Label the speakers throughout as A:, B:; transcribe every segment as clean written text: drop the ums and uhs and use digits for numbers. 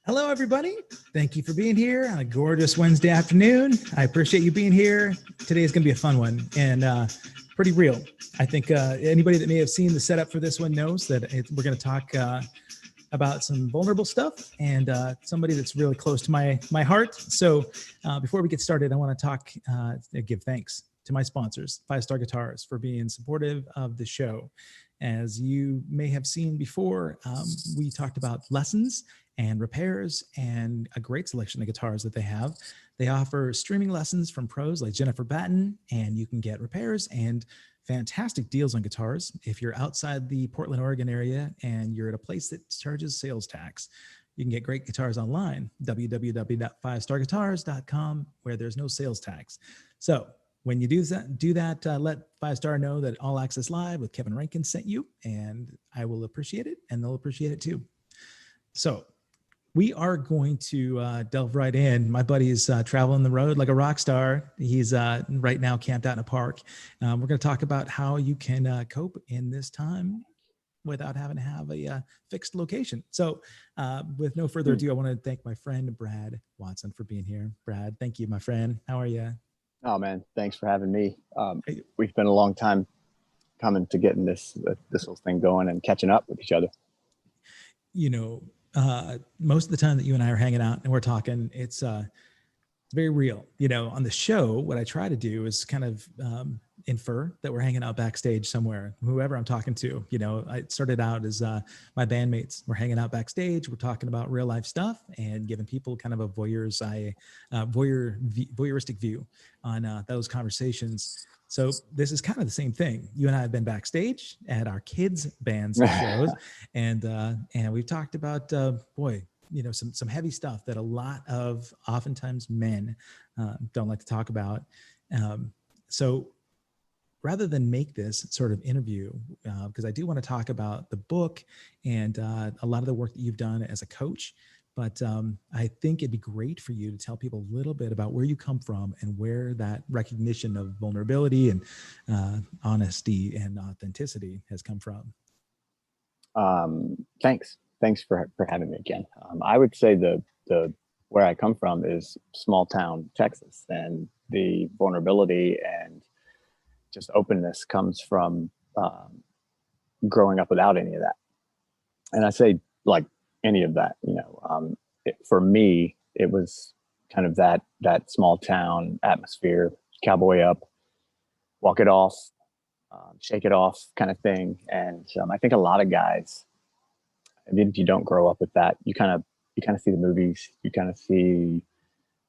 A: Hello, everybody. Thank you for being here on a gorgeous Wednesday afternoon. I appreciate you being here. Today is going to be a fun one and pretty real. I think anybody that may have seen the setup for this one knows that we're going to talk about some vulnerable stuff and somebody that's really close to my heart. So before we get started, I want to give thanks to my sponsors, 5-Star Guitars, for being supportive of the show. As you may have seen before, we talked about lessons and repairs and a great selection of guitars that they have. They offer streaming lessons from pros like Jennifer Batten, and you can get repairs and fantastic deals on guitars if you're outside the Portland, Oregon area and you're at a place that charges sales tax. You can get great guitars online, www.5starguitars.com, where there's no sales tax. So when you do that, let 5-Star know that All Access Live with Kevin Rankin sent you, and I will appreciate it, and they'll appreciate it too. So we are going to delve right in. My buddy is traveling the road like a rock star. He's right now camped out in a park. We're going to talk about how you can cope in this time without having to have a fixed location. So with no further ado, I want to thank my friend Brad Watson for being here. Brad, thank you, my friend. How are you?
B: Oh man, thanks for having me. We've been a long time coming to getting this whole thing going and catching up with each other.
A: You know, most of the time that you and I are hanging out and we're talking, it's very real. You know, on the show, what I try to do is kind of infer that we're hanging out backstage somewhere, whoever I'm talking to. You know, I started out as my bandmates. We're hanging out backstage. We're talking about real life stuff and giving people kind of a voyeuristic view on those conversations. So this is kind of the same thing. You and I have been backstage at our kids' bands shows, and we've talked about some heavy stuff that a lot of oftentimes men don't like to talk about. So rather than make this sort of interview, because I do want to talk about the book and a lot of the work that you've done as a coach. But I think it'd be great for you to tell people a little bit about where you come from and where that recognition of vulnerability and honesty and authenticity has come from.
B: Thanks for having me again. I would say the where I come from is small town Texas, and the vulnerability and just openness comes from growing up without any of that. And I say like any of that, for me, it was kind of that small town atmosphere, cowboy up, walk it off, shake it off kind of thing. And I think a lot of guys, even if you don't grow up with that, you kind of see the movies, you kind of see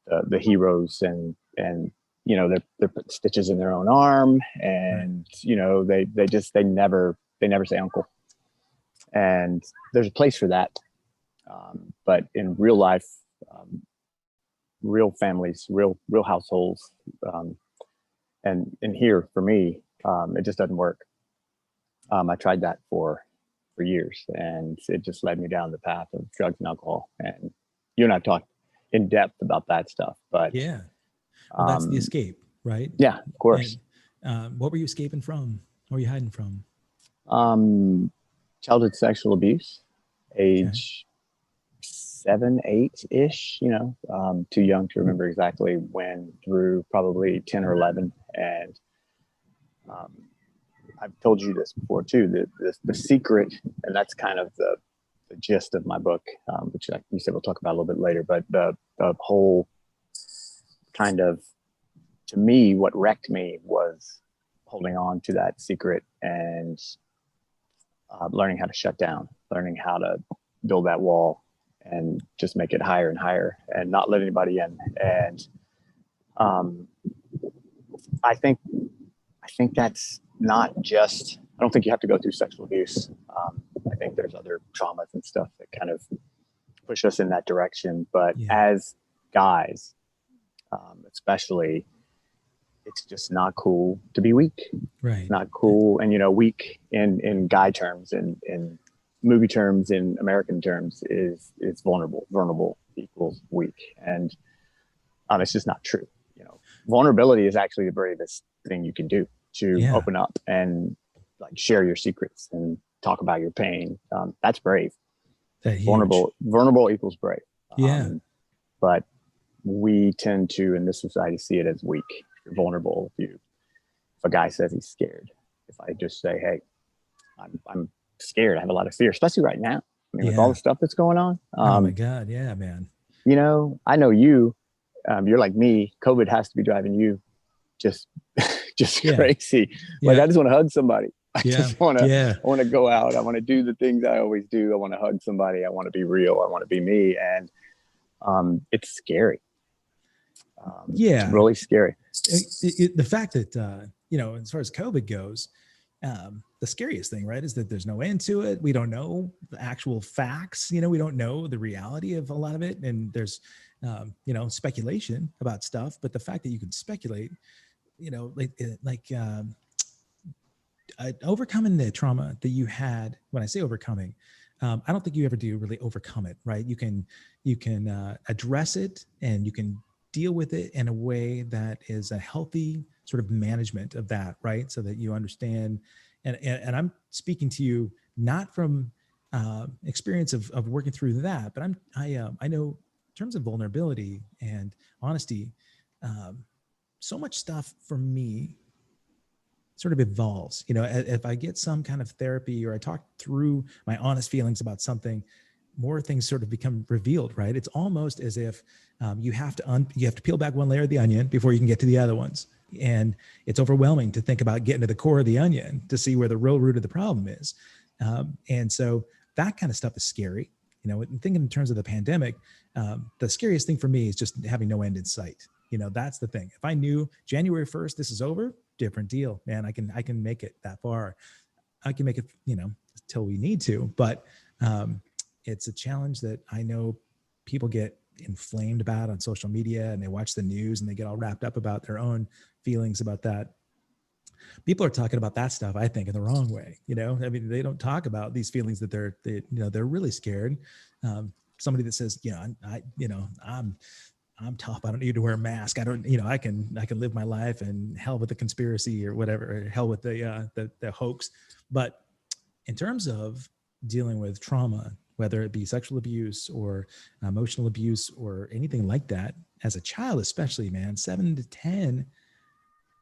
B: the heroes and they're putting stitches in their own arm, and they never say uncle. And there's a place for that. But in real life, real families, real households, and here for me, it just doesn't work. I tried that for years, and it just led me down the path of drugs and alcohol. And you and I talked in depth about that stuff. But
A: yeah, well, that's the escape, right?
B: Yeah, of course.
A: And, what were you escaping from? What were you hiding from?
B: Childhood sexual abuse, age 7, 8-ish, too young to remember exactly when, through probably 10 or 11. And I've told you this before too, the secret, and that's kind of the gist of my book, which you said we'll talk about a little bit later, but the whole kind of, to me, what wrecked me was holding on to that secret and learning how to shut down, learning how to build that wall and just make it higher and higher and not let anybody in. And I think that's not just, I don't think you have to go through sexual abuse. I think there's other traumas and stuff that kind of push us in that direction. But as guys, especially, it's just not cool to be weak.
A: Right.
B: It's not cool. And, weak in guy terms and in movie terms, in American terms, is vulnerable. Vulnerable equals weak. And it's just not true. Vulnerability is actually the bravest thing you can do, to open up and like share your secrets and talk about your pain. That's brave.
A: That
B: vulnerable equals brave.
A: Yeah.
B: But we tend to, in this society, see it as weak. You're vulnerable. If a guy says he's scared, if I just say, hey, I'm scared, I have a lot of fear, especially right now. I mean, with all
A: Yeah.
B: the stuff that's going on,
A: Oh my God. Yeah, man.
B: I know you, you're like me. COVID has to be driving you just, just
A: Yeah.
B: crazy. Like
A: Yeah.
B: I just want to hug somebody. I
A: Yeah.
B: just want to,
A: Yeah.
B: I want to go out. I want to do the things I always do. I want to hug somebody. I want to be real. I want to be me. And it's scary. It's
A: Yeah.
B: really scary.
A: The fact that, as far as COVID goes, the scariest thing, right, is that there's no end to it. We don't know the actual facts. We don't know the reality of a lot of it. And there's, speculation about stuff. But the fact that you can speculate, overcoming the trauma that you had. When I say overcoming, I don't think you ever do really overcome it, right? You can address it, and you can deal with it in a way that is a healthy sort of management of that, right? So that you understand, and I'm speaking to you not from experience of working through that, but I know in terms of vulnerability and honesty, so much stuff for me sort of evolves. If I get some kind of therapy, or I talk through my honest feelings about something, more things sort of become revealed, right? It's almost as if you have to peel back one layer of the onion before you can get to the other ones. And it's overwhelming to think about getting to the core of the onion to see where the real root of the problem is. And so that kind of stuff is scary. Thinking in terms of the pandemic, the scariest thing for me is just having no end in sight. That's the thing. If I knew January 1st, this is over, different deal, man. I can make it that far. I can make it, till we need to, but it's a challenge that I know people get inflamed about on social media, and they watch the news and they get all wrapped up about their own feelings about that. People are talking about that stuff, I think, in the wrong way. I mean, they don't talk about these feelings that they're really scared. Somebody that says, I'm tough. I don't need to wear a mask. I don't, I can live my life, and hell with the conspiracy or whatever, or hell with the hoax. But in terms of dealing with trauma, whether it be sexual abuse or emotional abuse or anything like that, as a child, especially, man, 7 to 10,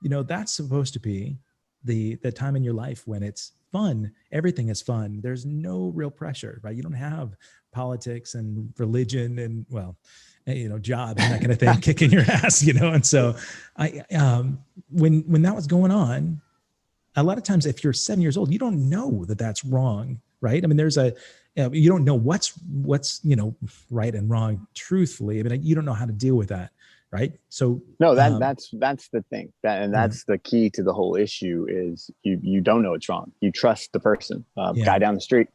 A: that's supposed to be the time in your life when it's fun. Everything is fun. There's no real pressure, right? You don't have politics and religion and, well, job and that kind of thing kicking your ass, And so when that was going on, a lot of times, if you're 7 years old, you don't know that that's wrong, right? I mean, you don't know what's right and wrong, truthfully. I mean, you don't know how to deal with that, right? So
B: No, that's the thing, that's the key to the whole issue is you don't know it's wrong. You trust the person, guy down the street.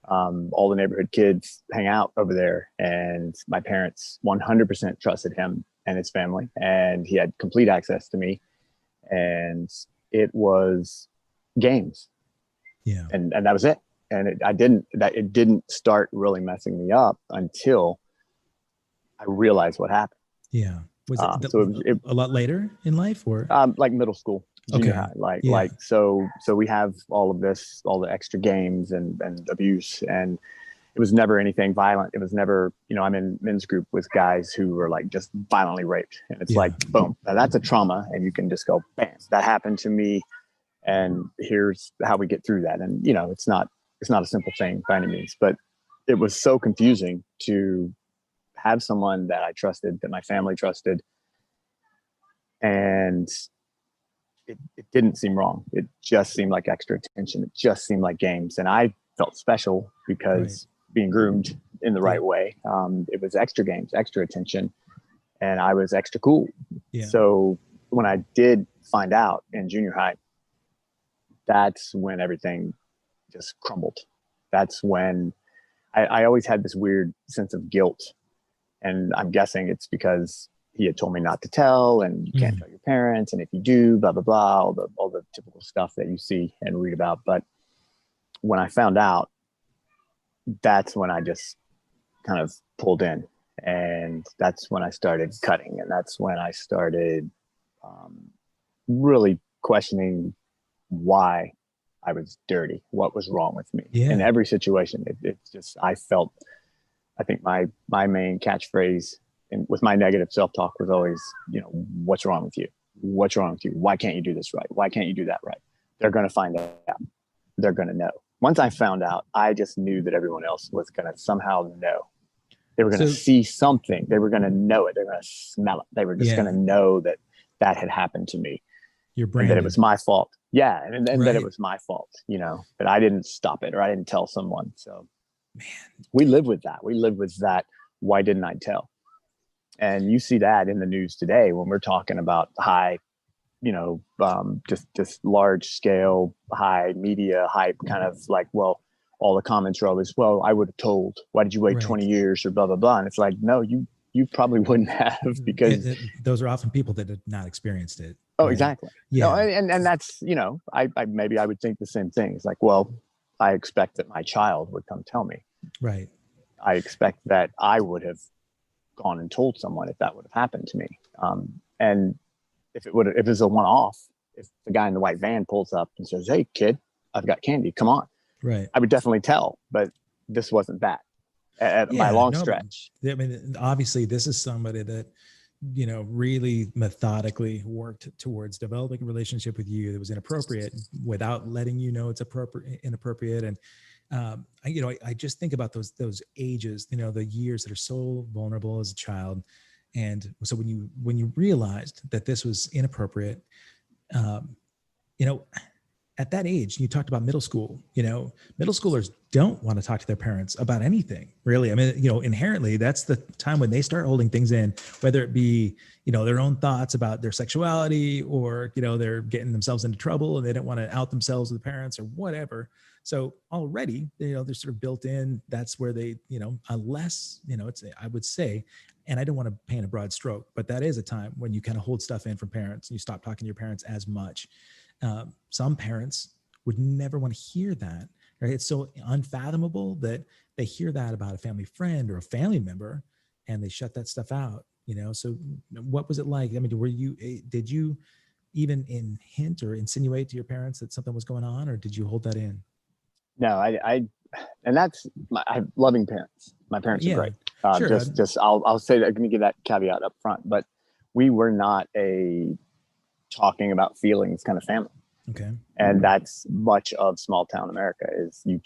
B: All the neighborhood kids hang out over there, and my parents 100% trusted him and his family, and he had complete access to me, and it was games.
A: Yeah.
B: And that was it. And it didn't start really messing me up until I realized what happened.
A: Yeah. Was it,
B: so it
A: a lot later in life, or
B: like middle school, junior high, so we have all of this, all the extra games and abuse, and it was never anything violent. It was never, I'm in men's group with guys who were like just violently raped, and it's like, boom, now that's a trauma, and you can just go, bam, that happened to me, and here's how we get through that. And it's not a simple thing by any means, but it was so confusing to have someone that I trusted, that my family trusted, and it didn't seem wrong. It just seemed like extra attention. It just seemed like games, and I felt special because being groomed in the right way. It was extra games, extra attention, and I was extra cool. Yeah. So when I did find out in junior high, that's when everything just crumbled. That's when I always had this weird sense of guilt. And I'm guessing it's because he had told me not to tell, and you can't tell your parents. And if you do, blah, blah, blah, all the typical stuff that you see and read about. But when I found out, that's when I just kind of pulled in, and that's when I started cutting. And that's when I started really questioning why I was dirty, what was wrong with me in every situation. It's just, I felt I think my main catchphrase with my negative self-talk was always, what's wrong with you? What's wrong with you? Why can't you do this right? Why can't you do that right? They're going to find out. They're going to know. Once I found out, I just knew that everyone else was going to somehow know. They were going to see something. They were going to know it. They were going to smell it. They were just going to know that had happened to me.
A: Your brand.
B: And that it was my fault. Yeah. And that it was my fault, that I didn't stop it or I didn't tell someone. So
A: man,
B: we live with that. We live with that. Why didn't I tell? And you see that in the news today when we're talking about high, just large scale, high media hype, kind of like, well, all the comments are always, well, I would have told, why did you wait 20 years or blah, blah, blah. And it's like, no, you probably wouldn't have, because
A: those are often people that have not experienced it.
B: Oh, right? Exactly.
A: Yeah.
B: No, and that's, I maybe I would think the same thing. It's like, well, I expect that my child would come tell me.
A: Right.
B: I expect that I would have gone and told someone if that would have happened to me. And if it was a one-off, if the guy in the white van pulls up and says, "Hey kid, I've got candy, come on."
A: Right.
B: I would definitely tell, but this wasn't that by a long stretch.
A: I mean, obviously this is somebody that, really methodically worked towards developing a relationship with you that was inappropriate without letting you know it's inappropriate. And, I just think about those ages, the years that are so vulnerable as a child. And so when you realized that this was inappropriate, at that age, you talked about middle school, middle schoolers don't want to talk to their parents about anything, really. I mean, inherently that's the time when they start holding things in, whether it be, their own thoughts about their sexuality or, they're getting themselves into trouble and they don't want to out themselves with the parents or whatever. So already, they're sort of built in. That's where they, unless, I would say, and I don't want to paint a broad stroke, but that is a time when you kind of hold stuff in from parents and you stop talking to your parents as much. Some parents would never want to hear that, right? It's so unfathomable that they hear that about a family friend or a family member and they shut that stuff out, So what was it like? I mean, did you even hint or insinuate to your parents that something was going on, or did you hold that in?
B: No, and that's I have loving parents. My parents are great.
A: Sure.
B: I'll say that. Let me give that caveat up front, but we were not a talking about feelings kind of family.
A: Okay.
B: And that's much of small town America is you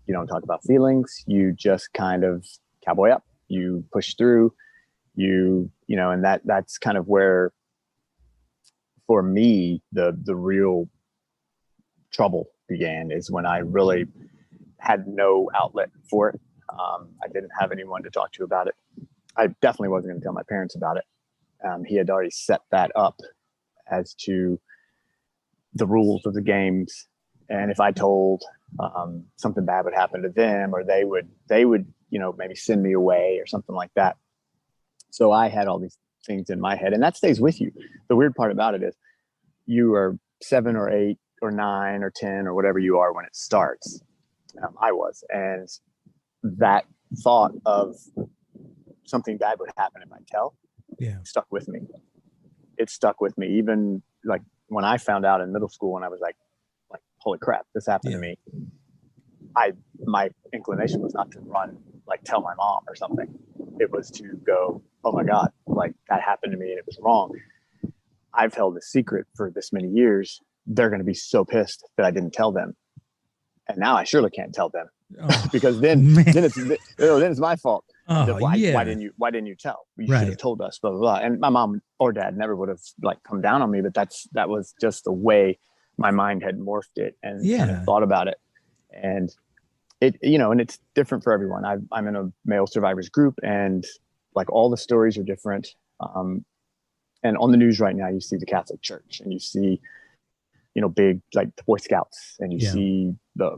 B: don't talk about feelings. You just kind of cowboy up, you push through, and that's kind of where, for me, the real trouble began is when I really had no outlet for it. I didn't have anyone to talk to about it. I definitely wasn't going to tell my parents about it. He had already set that up as to the rules of the games. And if I told, something bad would happen to them, or they would, maybe send me away or something like that. So I had all these things in my head, and that stays with you. The weird part about it is you are 7 or 8 or 9 or 10 or whatever you are when it starts. I was, and that thought of something bad would happen if I tell, stuck with me. It stuck with me. Even like when I found out in middle school, and I was like, holy crap, this happened to me. My inclination was not to run, tell my mom or something. It was to go, oh my God, that happened to me and it was wrong. I've held a secret for this many years. They're going to be so pissed that I didn't tell them. And now I surely can't tell them, because then it's my fault. Why didn't you tell? You should have told us, blah, blah, blah. And my mom or dad never would have come down on me, but that was just the way my mind had morphed it and kind of thought about it. And it, and it's different for everyone. I'm in a male survivors group, and all the stories are different. And on the news right now, you see the Catholic Church, and you see, big the Boy Scouts, and you see the,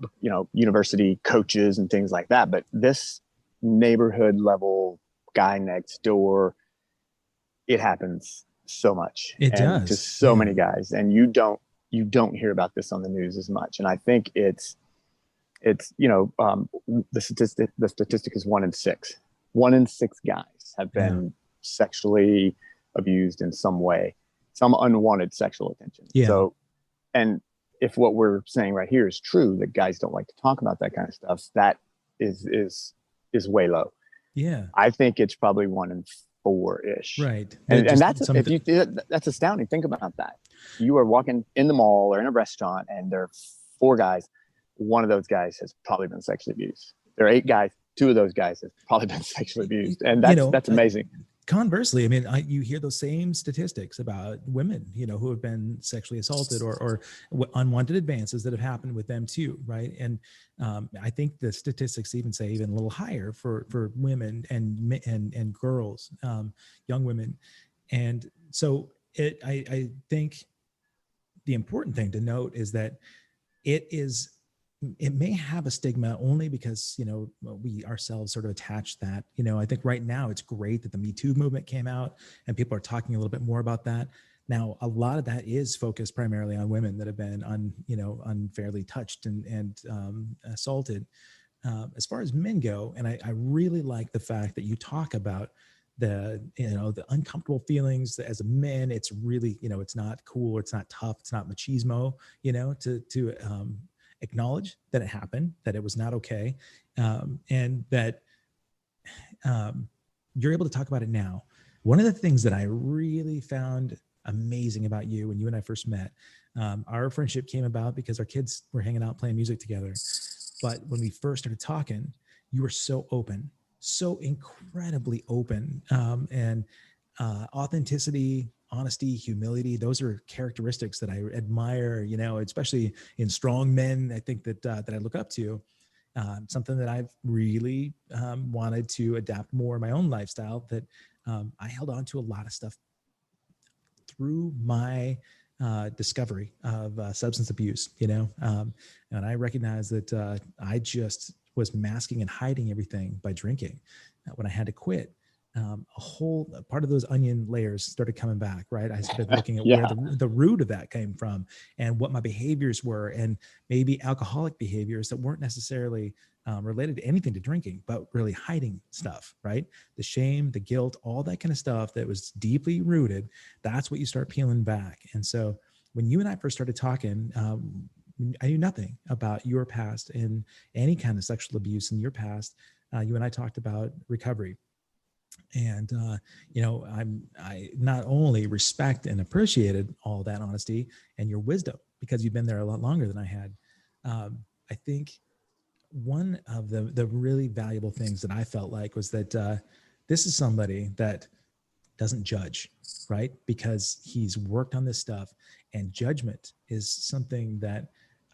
B: university coaches and things like that. But this neighborhood level guy next door, it happens so much.
A: It does
B: to so many guys, and you don't hear about this on the news as much. And I think it's the statistic is 1 in 6. 1 in 6 guys have been sexually abused in some way, some unwanted sexual attention. So, and if what we're saying right here is true, that guys don't like to talk about that kind of stuff, that is way low.
A: Yeah.
B: I think it's probably 1 in 4-ish.
A: Right.
B: And
A: Just
B: that's,
A: some of
B: if
A: the,
B: you, that's astounding. Think about that. You are walking in the mall or in a restaurant and there are 4 guys. One of those guys has probably been sexually abused. There are 8 guys. 2 of those guys have probably been sexually abused. And
A: you know,
B: that's amazing.
A: Conversely, I mean, you hear those same statistics about women, who have been sexually assaulted or unwanted advances that have happened with them too, right? And I think the statistics even say even a little higher for women and girls, young women. And so I think the important thing to note is that it may have a stigma only because we ourselves sort of attach that. I think right now it's great that the Me Too movement came out and people are talking a little bit more about that. Now a lot of that is focused primarily on women that have been unfairly touched and assaulted. As far as men go, and I really like the fact that you talk about the uncomfortable feelings as a man. It's really, it's not cool, it's not tough, it's not machismo, to acknowledge that it happened, that it was not okay, and that you're able to talk about it now. One of the things that I really found amazing about you when you and I first met, our friendship came about because our kids were hanging out playing music together. But when we first started talking, you were so open, so incredibly open, and authenticity, honesty, humility. Those are characteristics that I admire, especially in strong men. I think that I look up to. Something that I've really wanted to adapt more in my own lifestyle, that I held on to a lot of stuff through my discovery of substance abuse, and I recognized that I just was masking and hiding everything by drinking. When I had to quit, a whole part of those onion layers started coming back, right? I started looking at where the root of that came from and what my behaviors were, and maybe alcoholic behaviors that weren't necessarily related to anything to drinking, but really hiding stuff, right? The shame, the guilt, all that kind of stuff that was deeply rooted. That's what you start peeling back. And so when you and I first started talking, I knew nothing about your past and any kind of sexual abuse in your past. You and I talked about recovery. And, I not only respect and appreciated all that honesty and your wisdom because you've been there a lot longer than I had. I think one of the really valuable things that I felt like was that this is somebody that doesn't judge, right? Because he's worked on this stuff, and judgment is something that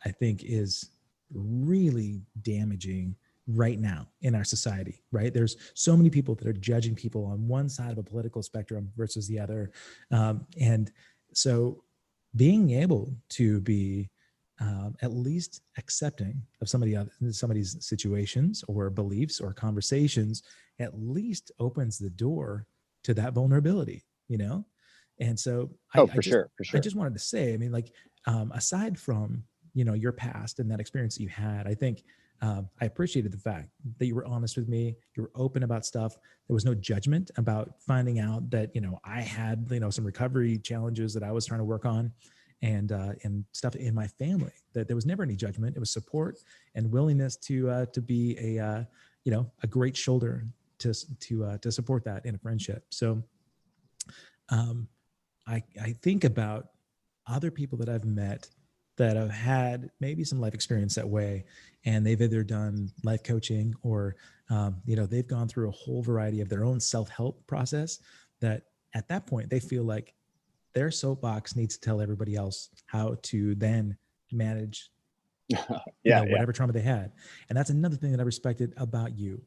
A: I think is really damaging right now in our society, right? There's so many people that are judging people on one side of a political spectrum versus the other. And so being able to be at least accepting of somebody's situations or beliefs or conversations at least opens the door to that vulnerability, And so
B: For sure.
A: I just wanted to say, I mean, like, aside from, your past and that experience that you had, I think I appreciated the fact that you were honest with me. You were open about stuff. There was no judgment about finding out that, I had, some recovery challenges that I was trying to work on, and stuff in my family. That there was never any judgment. It was support and willingness to be a great shoulder to support that in a friendship. So I think about other people that I've met that have had maybe some life experience that way, and they've either done life coaching or they've gone through a whole variety of their own self-help process, that at that point they feel like their soapbox needs to tell everybody else how to then manage whatever trauma they had. And that's another thing that I respected about you.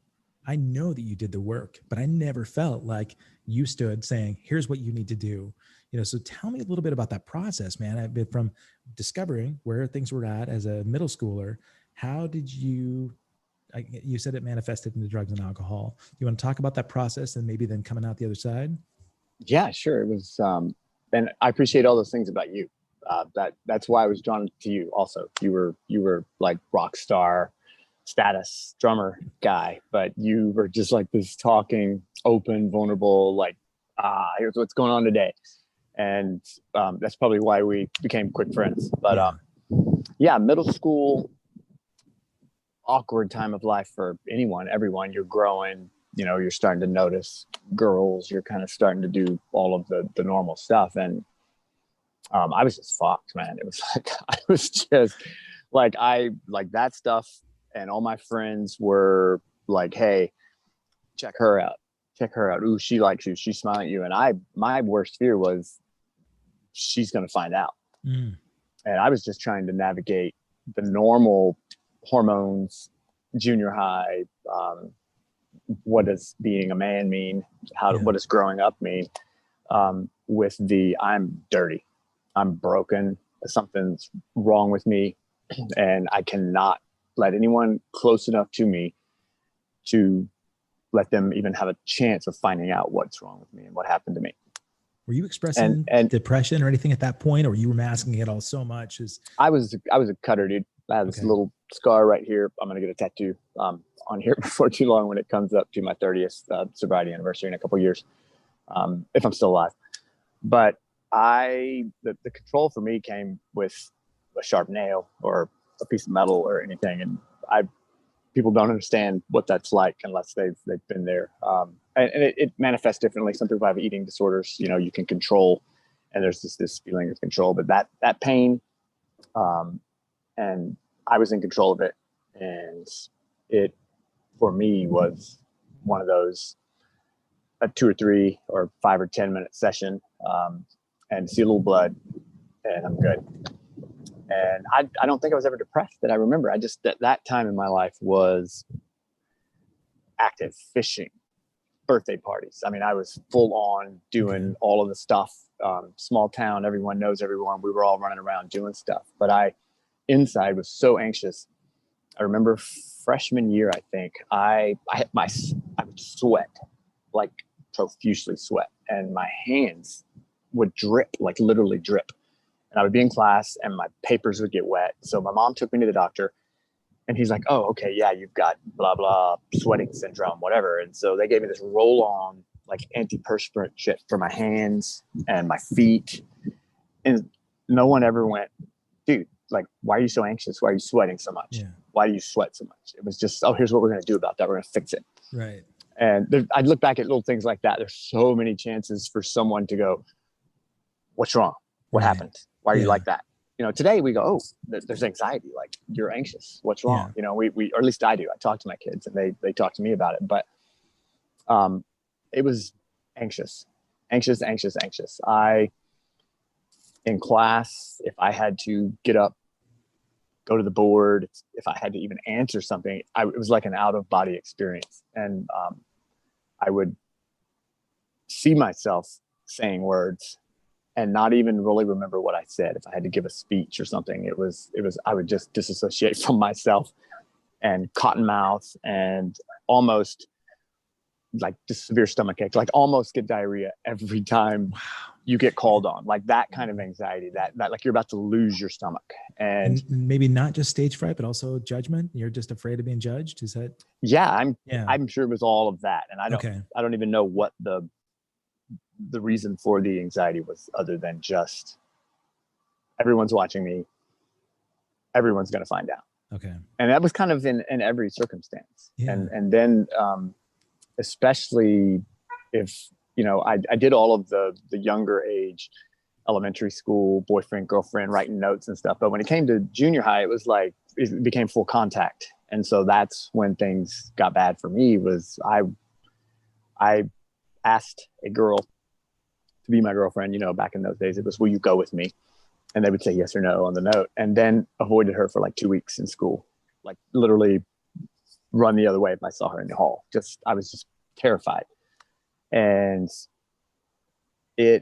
A: I know that you did the work, but I never felt like you stood saying, here's what you need to do. So tell me a little bit about that process, man. I've been from discovering where things were at as a middle schooler. How did you said it manifested into drugs and alcohol. You want to talk about that process and maybe then coming out the other side?
B: Yeah, sure. It was, and I appreciate all those things about you. That's why I was drawn to you. Also, you were like rock star status drummer guy, but you were just like this talking, open, vulnerable, like, here's what's going on today. And that's probably why we became quick friends. But middle school, awkward time of life for everyone. You're growing, you're starting to notice girls, you're kind of starting to do all of the normal stuff. And I was just fucked, man. It was like, I was just like, like that stuff. And all my friends were like, hey, check her out. Check her out. Ooh, she likes you. She's smiling at you. And my worst fear was she's going to find out. And I was just trying to navigate the normal hormones, junior high. What does being a man mean? What does growing up mean? With I'm dirty, I'm broken, something's wrong with me, and I cannot let anyone close enough to me to let them even have a chance of finding out what's wrong with me and what happened to me.
A: Were you expressing depression or anything at that point, or you were masking it all so much?
B: I was a cutter, dude. I have this little scar right here. I'm going to get a tattoo on here before too long when it comes up to my 30th sobriety anniversary in a couple of years, if I'm still alive. But the control for me came with a sharp nail or a piece of metal or anything. And people don't understand what that's like unless they've been there. And it manifests differently. Some people have eating disorders, you can control, and there's this feeling of control, but that pain, and I was in control of it. And it, for me, was one of those, a 2 or 3 or 5 or 10 minute session, and see a little blood and I'm good. And I don't think I was ever depressed that I remember. I just, that time in my life was active, fishing, birthday parties. I mean, I was full on doing all of the stuff. Small town, everyone knows everyone. We were all running around doing stuff. But inside was so anxious. I remember freshman year, I think, I would sweat, like profusely sweat. And my hands would drip, like literally drip. And I would be in class and my papers would get wet. So my mom took me to the doctor and he's like, oh, okay, yeah, you've got blah, blah, sweating syndrome, whatever. And so they gave me this roll on like antiperspirant shit for my hands and my feet. And no one ever went, dude, like, why are you so anxious? Why are you sweating so much?
A: Yeah.
B: Why do you sweat so much? It was just, oh, here's what we're going to do about that. We're going to fix it.
A: Right.
B: And I'd look back at little things like that. There's so many chances for someone to go, what's wrong? What happened? Why are you like that? Today we go, oh, there's anxiety. Like, you're anxious. What's wrong?
A: Yeah.
B: We, or at least I do. I talk to my kids and they talk to me about it. But it was anxious. In class, if I had to get up, go to the board, if I had to even answer something, it was like an out of body experience. And I would see myself saying words and not even really remember what I said. If I had to give a speech or something, it was, I would just disassociate from myself and cotton mouth and almost like just severe stomach ache, like almost get diarrhea every time you get called on, like that kind of anxiety that like you're about to lose your stomach. And
A: maybe not just stage fright, but also judgment. You're just afraid of being judged. Is that?
B: Yeah, I'm sure it was all of that. And I don't even know what the reason for the anxiety was, other than just everyone's watching me. Everyone's going to find out.
A: Okay.
B: And that was kind of in every circumstance.
A: Yeah.
B: And then, especially if, I did all of the younger age, elementary school, boyfriend, girlfriend, writing notes and stuff. But when it came to junior high, it was like, it became full contact. And so that's when things got bad for me. Was I asked a girl to be my girlfriend, back in those days, it was, will you go with me? And they would say yes or no on the note, and then avoided her for like 2 weeks in school, like literally run the other way if I saw her in the hall. I was just terrified. And the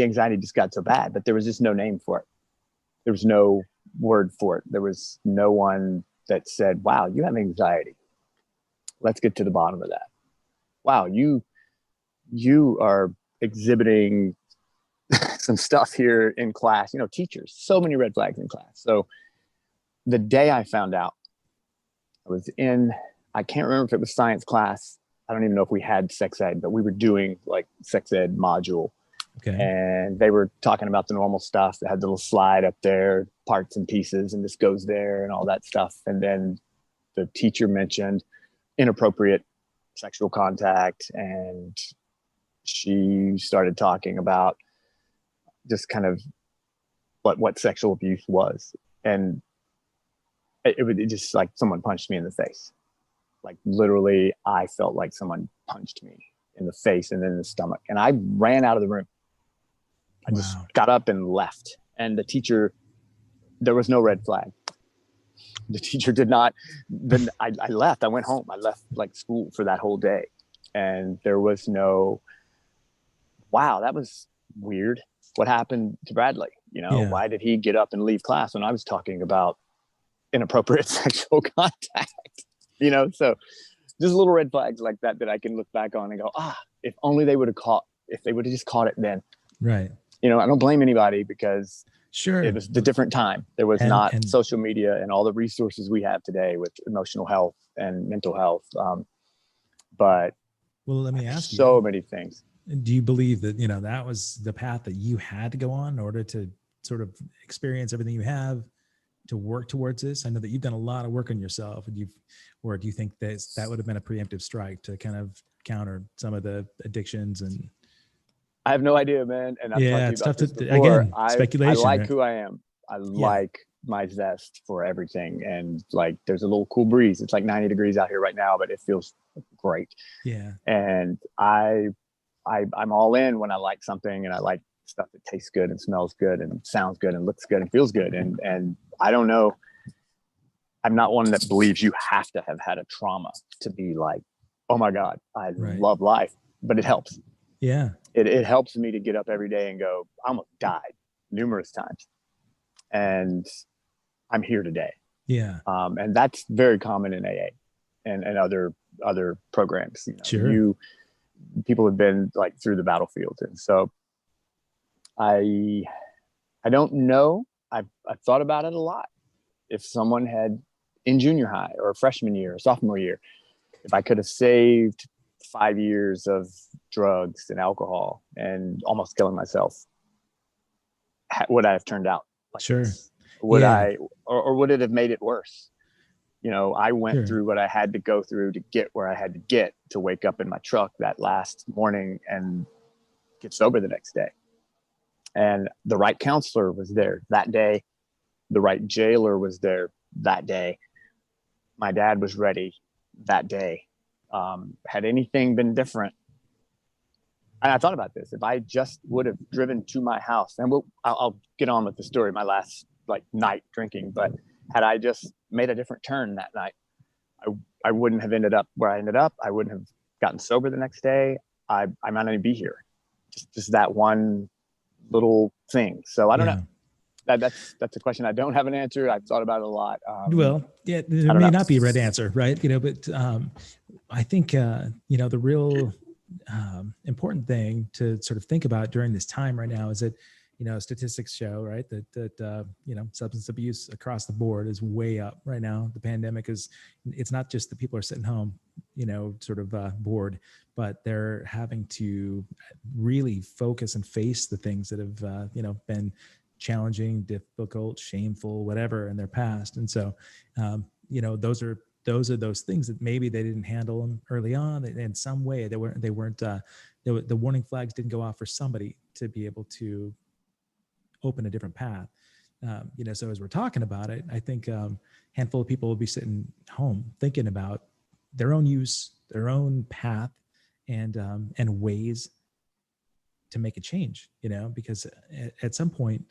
B: anxiety just got so bad, but there was just no name for it. There was no word for it. There was no one that said, wow, you have anxiety. Let's get to the bottom of that. Wow, you are exhibiting some stuff here in class, teachers, so many red flags in class. So the day I found out, I can't remember if it was science class. I don't even know if we had sex ed, but we were doing like sex ed module.
A: Okay.
B: And they were talking about the normal stuff. They had the little slide up there, parts and pieces, and this goes there and all that stuff. And then the teacher mentioned inappropriate sexual contact, and she started talking about just kind of what sexual abuse was. And it was just like someone punched me in the face. Like literally, I felt like someone punched me in the face and then in the stomach. And I ran out of the room. I just got up and left. And the teacher, there was no red flag. The teacher did not. Then I left. I went home. I left like school for that whole day. And there was no, wow, that was weird. What happened to Bradley? You know, why did he get up and leave class when I was talking about inappropriate sexual contact? You know, so just little red flags like that I can look back on and go, if only they would have if they would have just caught it then.
A: Right.
B: You know, I don't blame anybody because
A: sure,
B: it was the different time. There was not social media and all the resources we have today with emotional health and mental health. But
A: well, let me ask
B: you, so many things.
A: Do you believe that, you know, that was the path that you had to go on in order to sort of experience everything you have to work towards this? I know that you've done a lot of work on yourself, and or do you think that would have been a preemptive strike to kind of counter some of the addictions? And
B: I have no idea, man. And I've
A: it's tough to,
B: before.
A: Again, speculation.
B: I like who I am. I like my zest for everything. And like, there's a little cool breeze. It's like 90 degrees out here right now, but it feels great.
A: Yeah.
B: And I'm all in when I like something, and I like stuff that tastes good and smells good and sounds good and looks good and feels good. And I don't know. I'm not one that believes you have to have had a trauma to be like, oh my God, I love life, but it helps.
A: Yeah.
B: It helps me to get up every day and go, I almost died numerous times, and I'm here today.
A: Yeah.
B: And that's very common in AA and other programs. You know,
A: sure.
B: People have been like through the battlefield. And so I don't know. I've thought about it a lot. If someone had in junior high or freshman year or sophomore year, if I could have saved 5 years of drugs and alcohol and almost killing myself, would I have turned out like
A: sure
B: this? Would I, or would it have made it worse? You know, I went through what I had to go through to get where I had to get to wake up in my truck that last morning and get sober the next day. And the right counselor was there that day. The right jailer was there that day. My dad was ready that day. Had anything been different? And I thought about this. If I just would have driven to my house, and I'll get on with the story, my last night drinking, but had I just made a different turn that night, I wouldn't have ended up where I ended up. I wouldn't have gotten sober the next day. I might not even be here. Just that one little thing. So I don't know. That's a question I don't have an answer. I've thought about it a lot.
A: There may not be a right answer, right? You know, but I think the real important thing to sort of think about during this time right now is that, you know, statistics show, right, that substance abuse across the board is way up right now. The pandemic it's not just that people are sitting home, you know, sort of bored, but they're having to really focus and face the things that have, been challenging, difficult, shameful, whatever in their past. And so, those are those things that maybe they didn't handle them early on in some way. The warning flags didn't go off for somebody to be able to open a different path. So as we're talking about it, I think a handful of people will be sitting home thinking about their own use, their own path, and ways to make a change, because at some point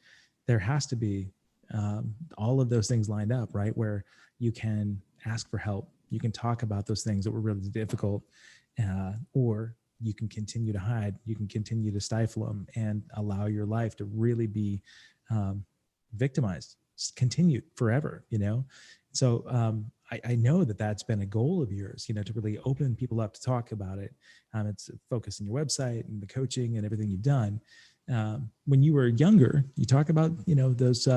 A: there has to be all of those things lined up, right? Where you can ask for help, you can talk about those things that were really difficult, or you can continue to hide, you can continue to stifle them and allow your life to really be victimized, continued forever, So I know that that's been a goal of yours, to really open people up to talk about it. It's focused on your website and the coaching and everything you've done. When you were younger, you talk about, those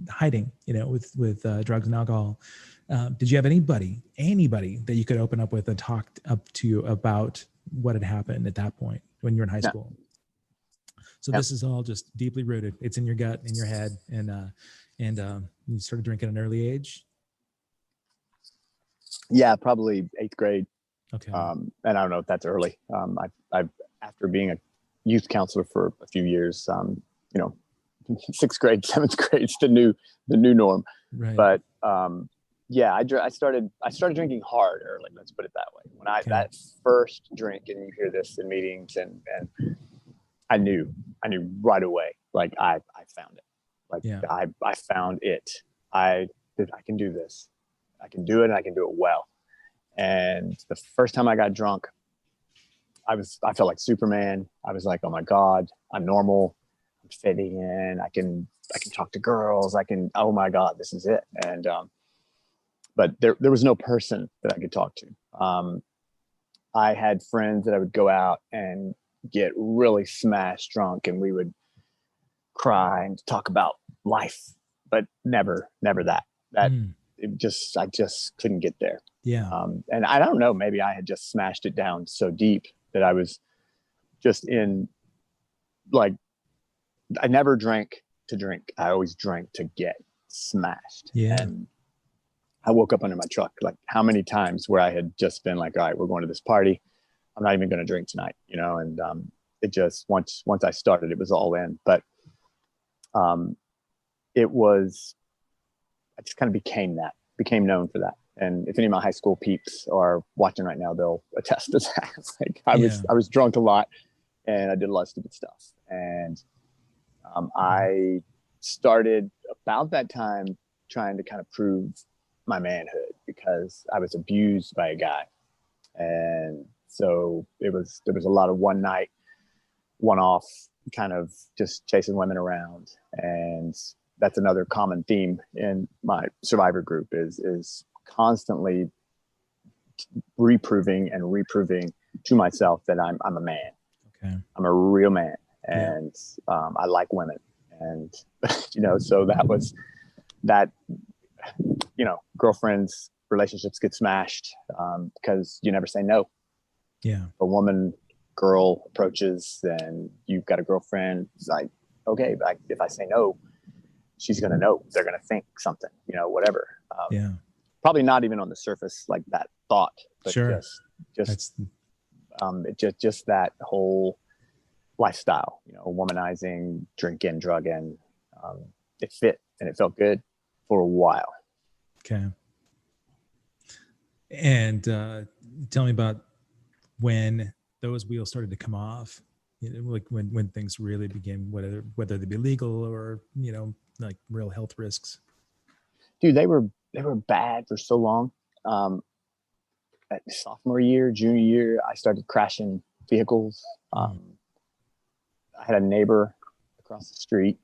A: hiding, with drugs and alcohol. Did you have anybody that you could open up with and talk up to you about what had happened at that point when you were in high school? So this is all just deeply rooted. It's in your gut, in your head, and you started drinking at an early age.
B: Yeah, probably 8th grade.
A: Okay.
B: And I don't know if that's early. I've after being a youth counselor for a few years, you know, sixth grade, seventh grade is the new norm.
A: Right.
B: But yeah, I started drinking hard early. Let's put it that way. When
A: Okay.
B: that first drink, and you hear this in meetings, and I knew right away, like I found it. Like
A: Yeah.
B: I found it. I can do this. I can do it, and I can do it well. And the first time I got drunk, I felt like Superman. I was like, oh my God, I'm normal. I'm fitting in. I can talk to girls. Oh my God, this is it. And but there was no person that I could talk to. I had friends that I would go out and get really smashed drunk, and we would cry and talk about life, but never that. I just couldn't get there.
A: Yeah.
B: And I don't know, maybe I had just smashed it down so deep that I was just in, like, I never drank to drink. I always drank to get smashed.
A: Yeah.
B: And I woke up under my truck, like how many times where I had just been like, all right, we're going to this party. I'm not even going to drink tonight, you know? And it just, once I started, it was all in. But it was, I just kind of became known for that. And if any of my high school peeps are watching right now, they'll attest to that. Like I was drunk a lot, and I did a lot of stupid stuff. And I started about that time trying to kind of prove my manhood, because I was abused by a guy. And so there was a lot of one night, one off, kind of just chasing women around. And that's another common theme in my survivor group is constantly reproving to myself that I'm a man.
A: Okay.
B: I'm a real man, and I like women. And you know, so that was that. You know, girlfriends, relationships get smashed because you never say no.
A: Yeah.
B: A woman, girl approaches, and you've got a girlfriend. It's like, okay, like if I say no, she's gonna know. They're gonna think something, you know, whatever.
A: Yeah.
B: Probably not even on the surface like that thought, but
A: Sure.
B: just that whole lifestyle, you know, womanizing, drinking, drugging. It fit and it felt good for a while.
A: Okay. And tell me about when those wheels started to come off, you know, like when things really became, whether they be legal or, you know, like real health risks.
B: Dude, they were bad for so long. At sophomore year, junior year, I started crashing vehicles. I had a neighbor across the street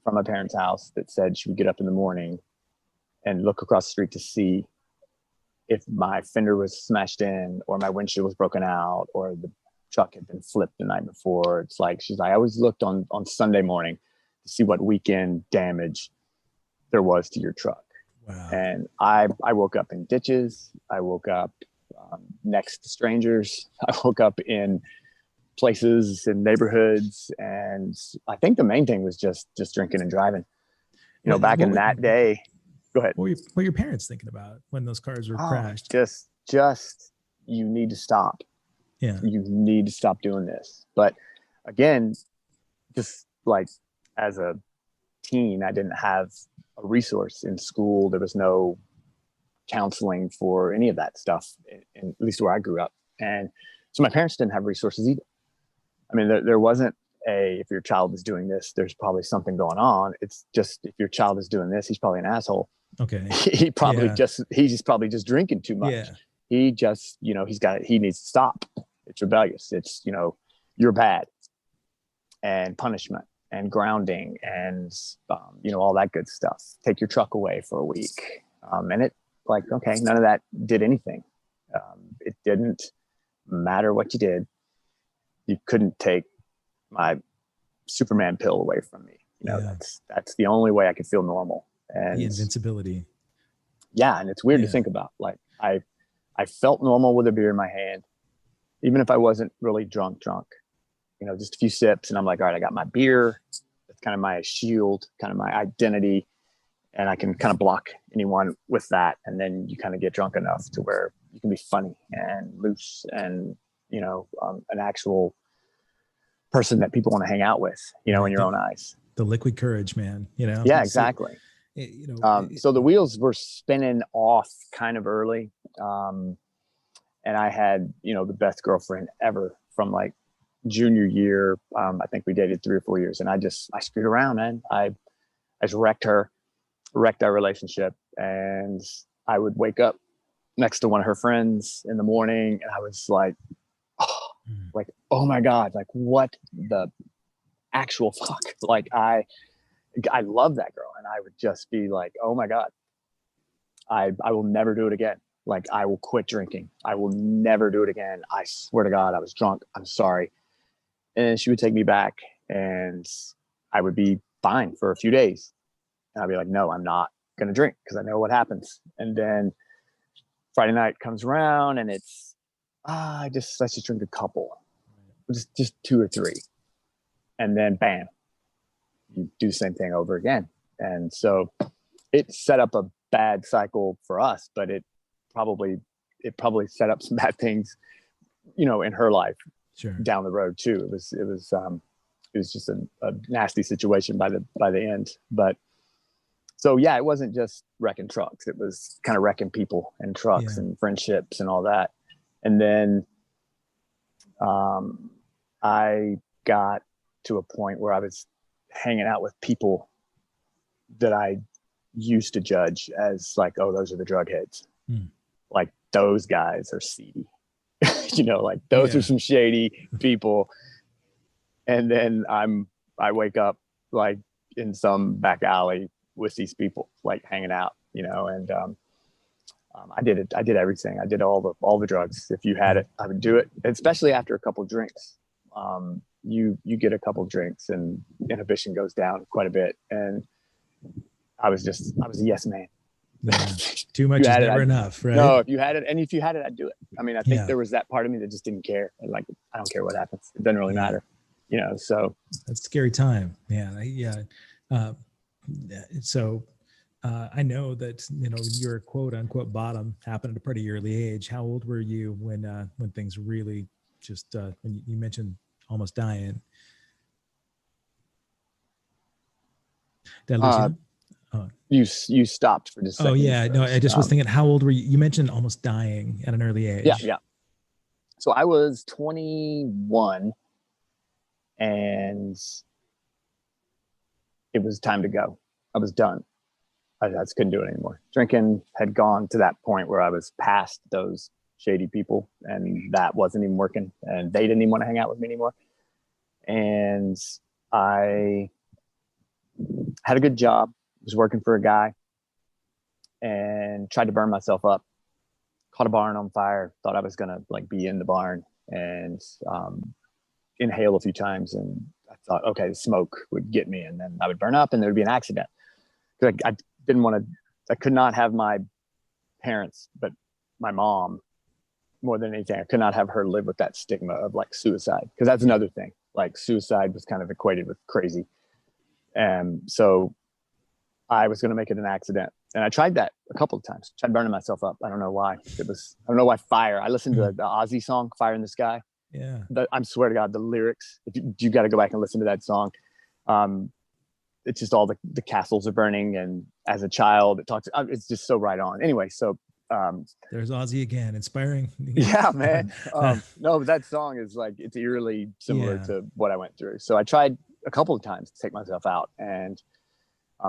B: from my parents' house that said she would get up in the morning and look across the street to see if my fender was smashed in, or my windshield was broken out, or the truck had been flipped the night before. It's like, she's like, I always looked on Sunday morning to see what weekend damage there was to your truck.
A: Wow.
B: And I woke up in ditches. I woke up next to strangers. I woke up in places in neighborhoods. And I think the main thing was just drinking and driving. You know, back in that day. Go ahead.
A: What were your parents thinking about when those cars were crashed?
B: Just you need to stop.
A: Yeah.
B: You need to stop doing this. But again, just like as a teen, I didn't have a resource in school. There was no counseling for any of that stuff, at least where I grew up. And so my parents didn't have resources either. I mean, there wasn't if your child is doing this, there's probably something going on. It's just, if your child is doing this, he's probably an asshole.
A: Okay.
B: He's probably just drinking too much.
A: Yeah.
B: He just, you know, he needs to stop. It's rebellious. It's, you know, you're bad, and punishment and grounding and, you know, all that good stuff. Take your truck away for a week. And it, like, okay, none of that did anything. It didn't matter what you did. You couldn't take my Superman pill away from me. You know, that's the only way I could feel normal. And
A: the invincibility.
B: Yeah. And it's weird to think about. Like I felt normal with a beer in my hand, even if I wasn't really drunk, you know, just a few sips. And I'm like, all right, I got my beer. That's kind of my shield, kind of my identity. And I can kind of block anyone with that. And then you kind of get drunk enough to where you can be funny and loose and, an actual person that people want to hang out with, in your own eyes.
A: The liquid courage, man,
B: Yeah, exactly. So the wheels were spinning off kind of early. And I had, the best girlfriend ever from like junior year. I think we dated 3 or 4 years, and I screwed around, man. I just wrecked our relationship. And I would wake up next to one of her friends in the morning, and I was like, oh my God, like what the actual fuck? Like I love that girl. And I would just be like, oh my God, I will never do it again. Like I will quit drinking. I will never do it again. I swear to God, I was drunk. I'm sorry. And she would take me back, and I would be fine for a few days. And I'd be like, no, I'm not going to drink because I know what happens. And then Friday night comes around, and it's, let's just drink a couple, just 2 or 3. And then bam, you do the same thing over again. And so it set up a bad cycle for us, but it probably set up some bad things, in her life down the road too. It was just a nasty situation by the end. But so, yeah, it wasn't just wrecking trucks. It was kind of wrecking people and trucks and friendships and all that. And then I got to a point where I was hanging out with people that I used to judge as like, oh, those are the drug heads. Like those guys are seedy, like those are some shady people. And then I wake up like in some back alley with these people, like hanging out, and I did everything. I did all the drugs. If you had it, I would do it. And especially after a couple of drinks, you get a couple of drinks and inhibition goes down quite a bit. And I was a yes man.
A: Yeah. Too much is never enough, right?
B: No, if you had it, I'd do it. I mean, I think there was that part of me that just didn't care. And like, I don't care what happens. It doesn't really matter, so.
A: That's a scary time, man. So I know that, your quote unquote bottom happened at a pretty early age. How old were you when things really just, when you mentioned almost dying? Did I lose you?
B: You stopped for just a second.
A: Oh yeah. No, I just was thinking, how old were you? You mentioned almost dying at an early age.
B: Yeah. So I was 21 and it was time to go. I was done. I just couldn't do it anymore. Drinking had gone to that point where I was past those shady people, and that wasn't even working, and they didn't even want to hang out with me anymore. And I had a good job, was working for a guy, and tried to burn myself up. Caught a barn on fire, thought I was going to like be in the barn, and inhale a few times. And I thought, okay, the smoke would get me, and then I would burn up and there'd be an accident. I didn't want to, I could not have my parents, but my mom, more than anything, I could not have her live with that stigma of like suicide. Cause that's another thing. Like suicide was kind of equated with crazy. And so I was going to make it an accident. And I tried that a couple of times, tried burning myself up. I don't know why. I don't know why fire. I listened to the Ozzy song, Fire in the Sky.
A: Yeah.
B: I swear to God, the lyrics, you got to go back and listen to that song. It's just all the castles are burning. And as a child, it's just so right on. Anyway, so
A: there's Ozzy again, inspiring.
B: Yeah, man. No, but that song is like, it's eerily similar to what I went through. So I tried a couple of times to take myself out, and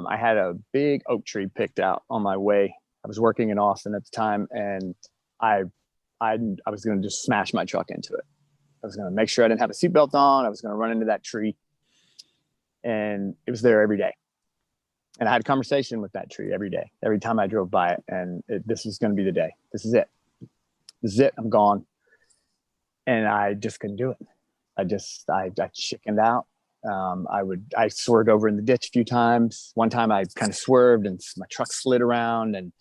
B: I had a big oak tree picked out on my way. I was working in Austin at the time, and I was going to just smash my truck into it. I was going to make sure I didn't have a seatbelt on. I was going to run into that tree, and it was there every day. And I had a conversation with that tree every day, every time I drove by it. And this was going to be the day. This is it. This is it. I'm gone. And I just couldn't do it. I chickened out. I swerved over in the ditch a few times. One time I kind of swerved and my truck slid around, and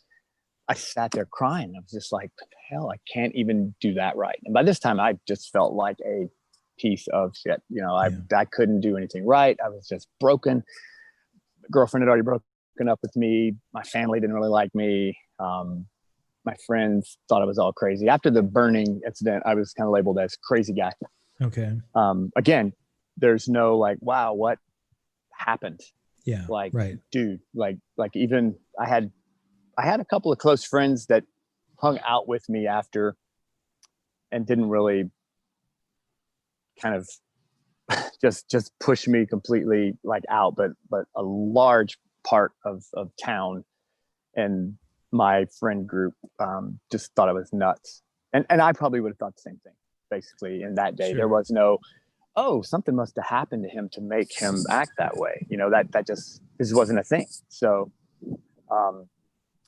B: I sat there crying. I was just like, what the hell? I can't even do that right. And by this time I just felt like a piece of shit. I couldn't do anything right. I was just broken. Girlfriend had already broken up with me. My family didn't really like me. my friends thought I was all crazy. After the burning incident, I was kind of labeled as crazy guy.
A: Okay.
B: Again, there's no like, wow, what happened?
A: Yeah.
B: Like,
A: right.
B: dude, like even I had a couple of close friends that hung out with me after and didn't really kind of just push me completely like out, but a large part of town and my friend group just thought I was nuts. And I probably would have thought the same thing. Basically, in that day,
A: Sure.
B: there was no, oh, something must have happened to him to make him act that way. You know, that just, this wasn't a thing. So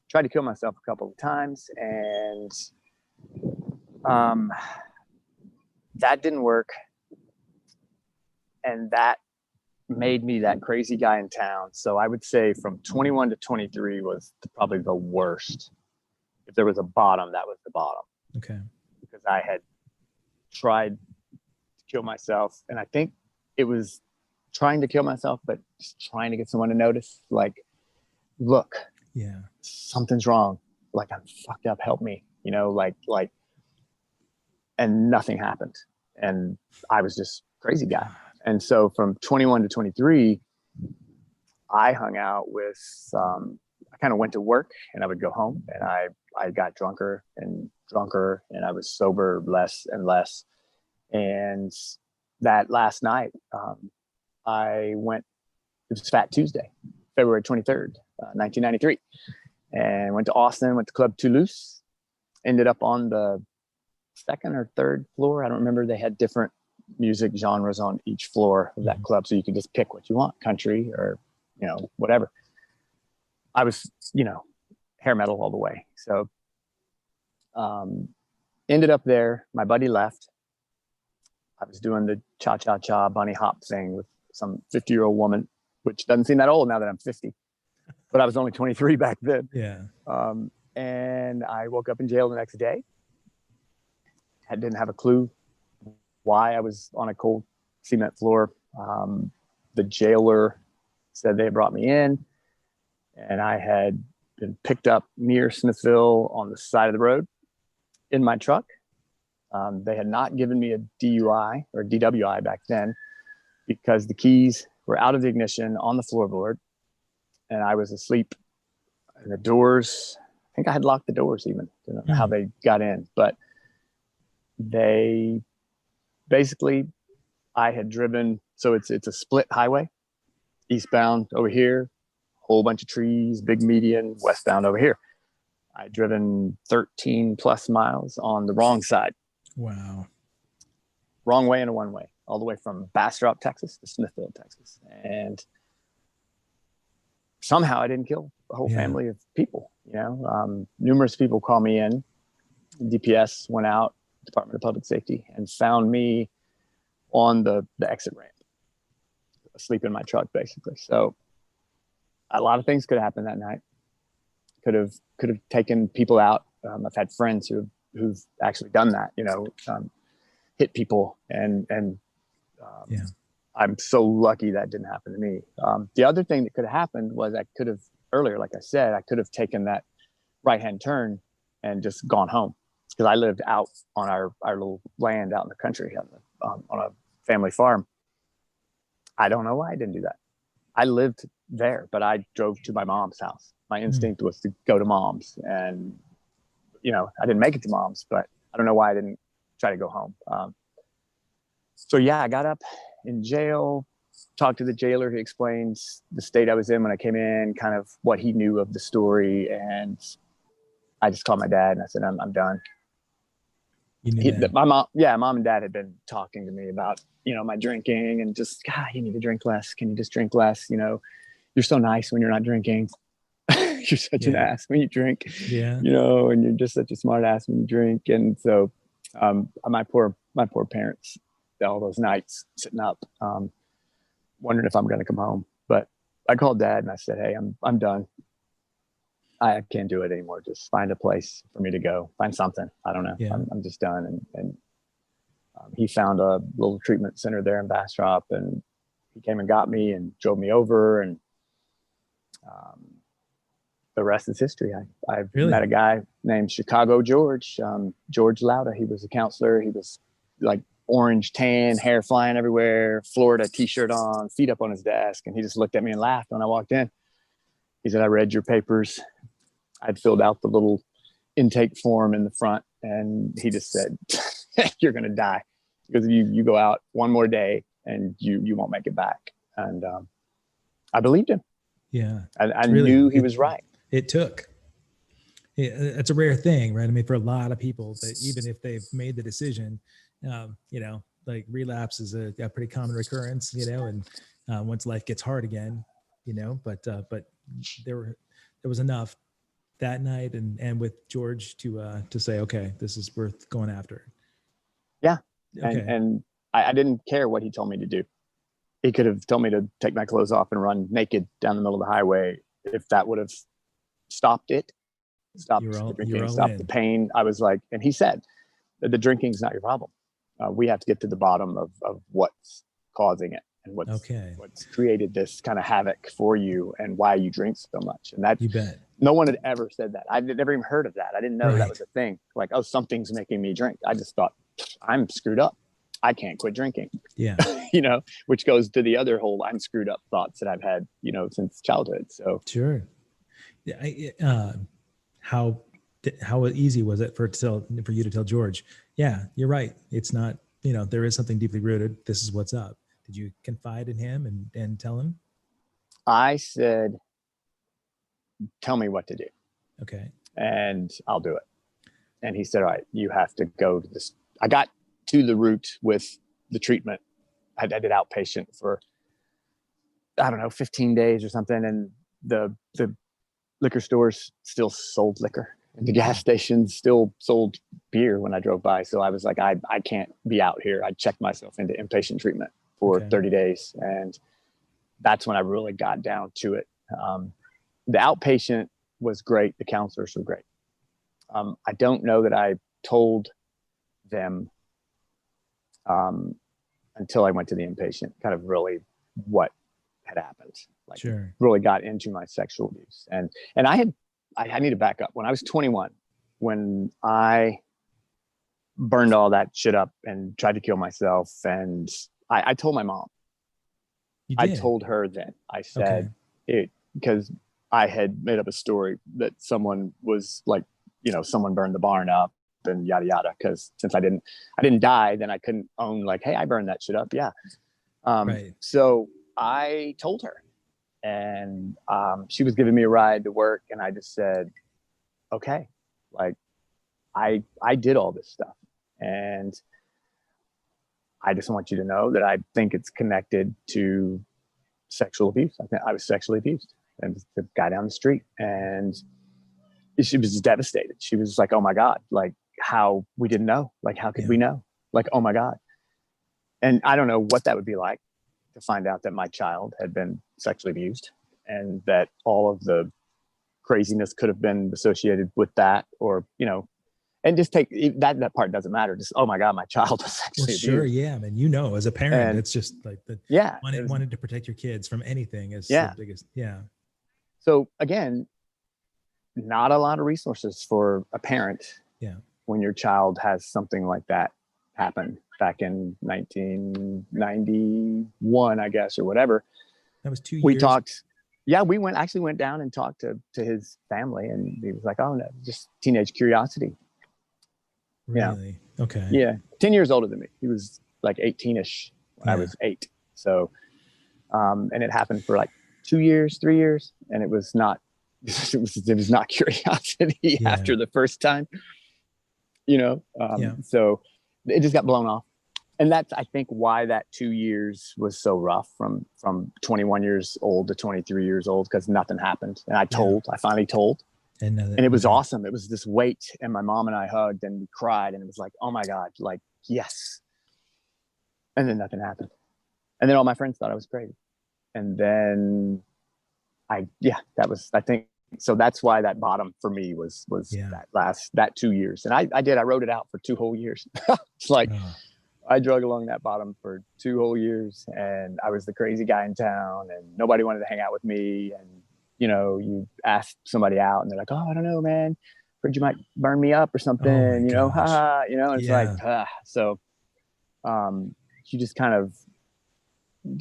B: tried to kill myself a couple of times, and that didn't work. And that made me that crazy guy in town. So I would say from 21 to 23 was probably the worst. If there was a bottom, that was the bottom.
A: Okay.
B: Because I had tried to kill myself, and I think it was trying to kill myself, but just trying to get someone to notice, like, look,
A: yeah,
B: something's wrong. Like, I'm fucked up. Help me, you know, like, and nothing happened. And I was just crazy guy. And so from 21 to 23, I hung out with, I kind of went to work and I would go home, and I got drunker and drunker, and I was sober less and less. And that last night, I went, it was Fat Tuesday, February 23rd, 1993, and went to Austin, went to Club Toulouse, ended up on the second or third floor. I don't remember. They had different music genres on each floor of that club, so you could just pick what you want, country or, you know, whatever. I was, you know, hair metal all the way. So ended up there. My buddy left. I was doing the cha-cha-cha bunny hop thing with some 50-year-old woman, which doesn't seem that old now that I'm 50, but I was only 23 back then.
A: Yeah.
B: And I woke up in jail the next day. I didn't have a clue why I was on a cold cement floor. The jailer said they brought me in, and I had been picked up near Smithville on the side of the road in my truck. They had not given me a DUI or DWI back then because the keys were out of the ignition on the floorboard, and I was asleep. And the doors, I think I had locked the doors even. I don't know how they got in, but they basically, I had driven, so it's a split highway, eastbound over here, whole bunch of trees, big median, westbound over here. I'd driven 13 plus miles on the wrong side.
A: Wow.
B: Wrong way and a one way, all the way from Bastrop, Texas to Smithville, Texas. And somehow I didn't kill a whole family of people, you know. Numerous people call me in. DPS went out, Department of Public Safety, and found me on the exit ramp, asleep in my truck, basically. So a lot of things could happen that night. Could have taken people out. I've had friends who've actually done that, you know, hit people, and I'm so lucky that didn't happen to me. The other thing that could have happened was I could have, earlier, like I said, I could have taken that right-hand turn and just gone home, because I lived out on our little land out in the country on a family farm. I don't know why I didn't do that. I lived there, but I drove to my mom's house. My instinct was to go to mom's, and, you know, I didn't make it to mom's, but I don't know why I didn't try to go home. So yeah, I got up in jail, talked to the jailer. He explains the state I was in when I came in, kind of what he knew of the story. And I just called my dad and I said, I'm done. My mom and dad had been talking to me about, you know, my drinking, and just, God, you need to drink less. Can you just drink less? You know, you're so nice when you're not drinking. You're such an ass when you drink, you know, and you're just such a smart ass when you drink. And so my poor parents, all those nights sitting up, wondering if I'm going to come home. But I called dad and I said, hey, I'm done. I can't do it anymore. Just find a place for me to go, find something. I don't know. Yeah. I'm just done. And he found a little treatment center there in Bastrop, and he came and got me and drove me over. And the rest is history. I
A: Really?
B: met a guy named Chicago George, George Lauda. He was a counselor. He was like orange tan, hair flying everywhere, Florida t-shirt on, feet up on his desk. And he just looked at me and laughed when I walked in. He said, I read your papers. I'd filled out the little intake form in the front. And he just said, you're going to die because you go out one more day and you won't make it back. And I believed him.
A: Yeah.
B: I knew he was right.
A: It took. It's a rare thing, right? I mean, for a lot of people, that even if they've made the decision, like relapse is a pretty common recurrence, and once life gets hard again, but there was enough that night and with George to say, okay, this is worth going after.
B: Yeah.
A: Okay.
B: And I didn't care what he told me to do. He could have told me to take my clothes off and run naked down the middle of the highway. If that would have stopped the drinking, stopped the pain. I was like, and he said that the drinking is not your problem. We have to get to the bottom of what's causing it and what's created this kind of havoc for you and why you drink so much. And that,
A: you bet.
B: No one had ever said that. I'd never even heard of that. I didn't know that was a thing. Like, oh, something's making me drink. I just thought, I'm screwed up. I can't quit drinking.
A: Yeah.
B: Which goes to the other whole I'm screwed up thoughts that I've had, since childhood. So
A: sure. How easy was it for you to tell George, yeah, you're right. It's not, there is something deeply rooted. This is what's up. Did you confide in him and tell him?
B: I said, tell me what to do.
A: Okay.
B: And I'll do it. And he said, all right, you have to go to this. I got to the root with the treatment. I did outpatient for, 15 days or something. And the liquor stores still sold liquor and the gas stations still sold beer when I drove by. So I was like, I can't be out here. I checked myself into inpatient treatment for 30 days. And that's when I really got down to it. The outpatient was great. The counselors were great. I don't know that I told them until I went to the inpatient, kind of really what had happened. Like, really got into my sexual abuse. And I need to back up. When I was 21, when I burned all that shit up and tried to kill myself, and I told my mom. I told her then. I said because I had made up a story that someone was like, someone burned the barn up and yada yada. Because since I didn't die, then I couldn't own like, hey, I burned that shit up. Yeah. So I told her, and she was giving me a ride to work, and I just said, okay, like I did all this stuff, and I just want you to know that I think it's connected to sexual abuse. I think I was sexually abused, and the guy down the street, and she was devastated. She was like, oh my God, like how we didn't know, like, how could we know? Like, oh my God. And I don't know what that would be like to find out that my child had been sexually abused and that all of the craziness could have been associated with that, or, and just take that part doesn't matter. Just, oh my God, my child was sexually abused.
A: Sure. Yeah. Man, as a parent, it's just like wanted to protect your kids from anything is the biggest. Yeah.
B: So again, not a lot of resources for a parent.
A: Yeah.
B: When your child has something like that happen back in 1991, I guess, or whatever.
A: That was 2 years.
B: We talked. Yeah, we went down and talked to his family, and he was like, oh no, just teenage curiosity.
A: Really? Yeah. Okay.
B: Yeah. 10 years older than me. He was like 18-ish when I was 8. So, and it happened for like 2 years, 3 years. And it was not, it was not curiosity after the first time, so it just got blown off. And that's, I think, why that 2 years was so rough from 21 years old to 23 years old, because nothing happened. And I finally told. And it was awesome. It was this weight, and my mom and I hugged and we cried, and it was like, oh my God, like, yes. And then nothing happened. And then all my friends thought I was crazy. And then so that's why that bottom for me was that 2 years. And I wrote it out for 2 whole years. It's like, I drug along that bottom for 2 whole years, and I was the crazy guy in town, and nobody wanted to hang out with me. And, you ask somebody out and they're like, oh, I don't know, man, heard you might burn me up or
A: Oh my
B: something,
A: gosh.
B: and it's like,
A: Yeah.
B: so you just kind of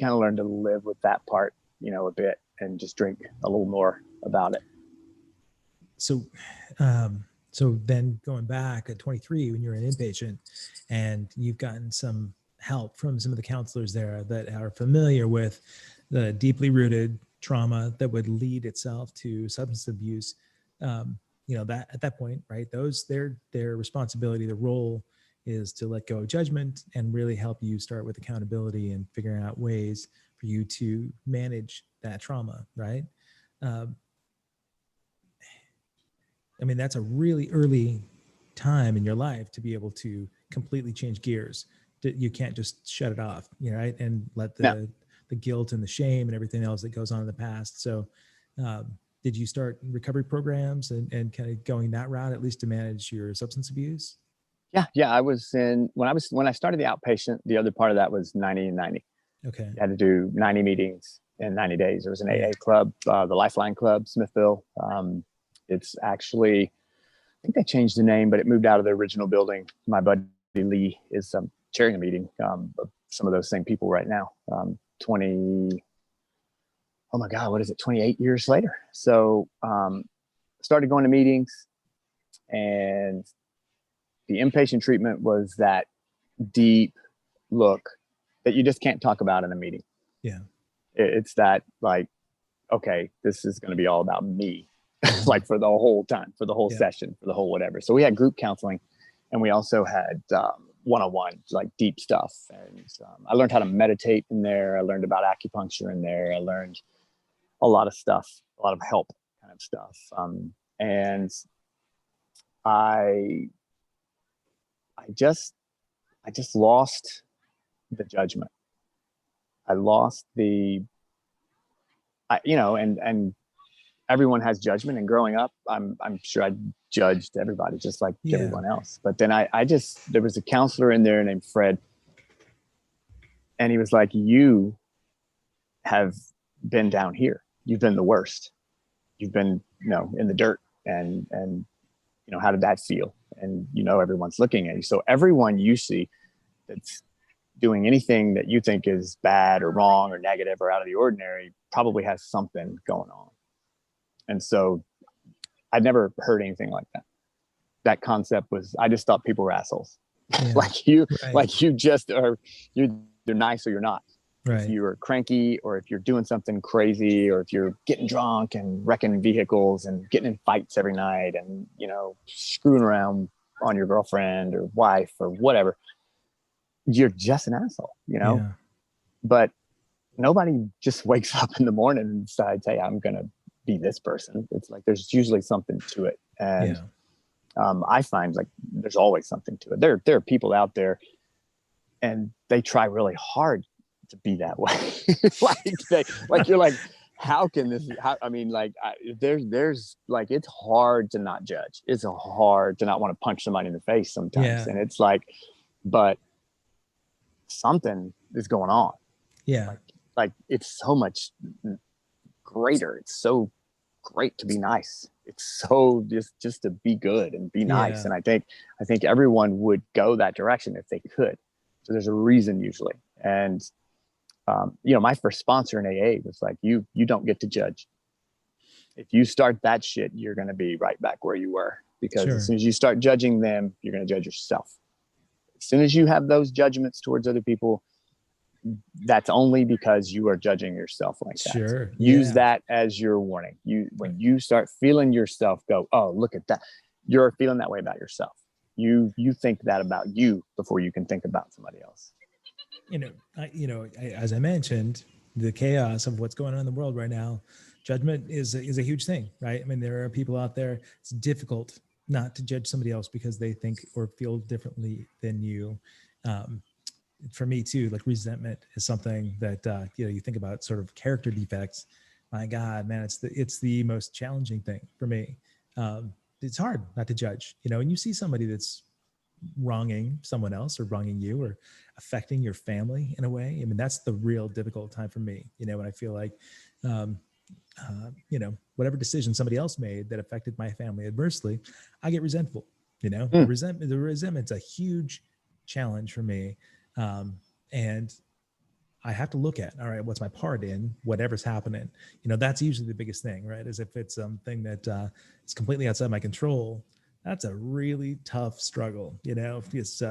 B: learn to live with that part, a bit, and just drink a little more about it.
A: So, so then going back at 23, when you're an inpatient and you've gotten some help from some of the counselors there that are familiar with the deeply rooted trauma that would lead itself to substance abuse, that at that point, right, those their responsibility, the role is to let go of judgment and really help you start with accountability and figuring out ways for you to manage that trauma, right? Um, I mean, that's a really early time in your life to be able to completely change gears. You can't just shut it off, right? And let
B: No.
A: the guilt and the shame and everything else that goes on in the past. So, did you start recovery programs and kind of going that route, at least to manage your substance abuse?
B: Yeah. I was when I started the outpatient, the other part of that was 90 and 90.
A: Okay.
B: You had to do 90 meetings in 90 days. There was an
A: Yeah.
B: AA club, the Lifeline Club, Smithville. It's actually, I think they changed the name, but it moved out of the original building. My buddy Lee is chairing a meeting of some of those same people right now. 20, oh my God, what is it? 28 years later. So started going to meetings, and the inpatient treatment was that deep look that you just can't talk about in a meeting.
A: Yeah.
B: It's that, like, okay, this is going to be all about me, like for the whole time, for the whole session, for the whole whatever. So we had group counseling, and we also had one-on-one, like deep stuff. And I learned how to meditate in there. I learned about acupuncture in there. I learned a lot of stuff, a lot of help kind of stuff. And I just lost the judgment. I lost and everyone has judgment. And growing up, I'm sure I judged everybody just like everyone else. But then there was a counselor in there named Fred, and he was like, you have been down here. You've been the worst. You've been, in the dirt. And how did that feel? And, everyone's looking at you. So everyone you see that's doing anything that you think is bad or wrong or negative or out of the ordinary probably has something going on. And so I'd never heard anything like that. That concept was, I just thought people were assholes.
A: Yeah.
B: like you just are, you're nice or you're not.
A: Right.
B: If you're cranky, or if you're doing something crazy, or if you're getting drunk and wrecking vehicles and getting in fights every night and, screwing around on your girlfriend or wife or whatever, you're just an asshole,
A: Yeah.
B: But nobody just wakes up in the morning and decides, hey, I'm going to be this person. It's like, there's usually something to it. And I find like there's always something to it. There are people out there, and they try really hard to be that way. You're like, how can this, there's like, it's hard to not judge. It's hard to not want to punch somebody in the face sometimes.
A: Yeah.
B: And it's like, but something is going on.
A: Yeah.
B: Like it's so much greater. It's so great to be nice. It's so just to be good and be nice. And I think everyone would go that direction if they could. So there's a reason usually. And my first sponsor in AA was like, you don't get to judge. If you start that shit, you're going to be right back where you were, because as soon as you start judging them, you're going to judge yourself. As soon as you have those judgments towards other people, that's only because you are judging yourself like that. Use that as your warning. When you start feeling yourself go, oh, look at that, you're feeling that way about yourself. You think that about you before you can think about somebody else.
A: As I mentioned, the chaos of what's going on in the world right now, judgment is a huge thing, right? I mean, there are people out there, it's difficult not to judge somebody else because they think or feel differently than you. For me too, like resentment is something that, you think about sort of character defects. My God, man, it's the most challenging thing for me. It's hard not to judge, and you see somebody that's wronging someone else or wronging you or affecting your family in a way. I mean, that's the real difficult time for me, when I feel like, whatever decision somebody else made that affected my family adversely, I get resentful. The resentment's a huge challenge for me. And I have to look at, all right, what's my part in whatever's happening? That's usually the biggest thing, right? Is if it's something that is completely outside my control, that's a really tough struggle. If it's,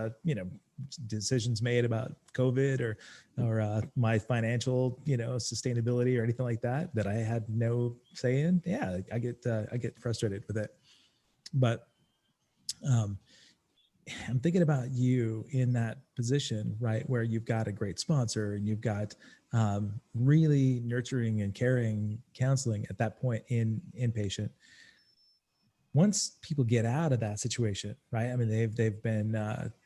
A: decisions made about COVID or my financial, sustainability or anything like that I had no say in. Yeah, I get frustrated with it. But I'm thinking about you in that position, right, where you've got a great sponsor and you've got really nurturing and caring counseling at that point in inpatient. Once people get out of that situation, right? I mean, they've been,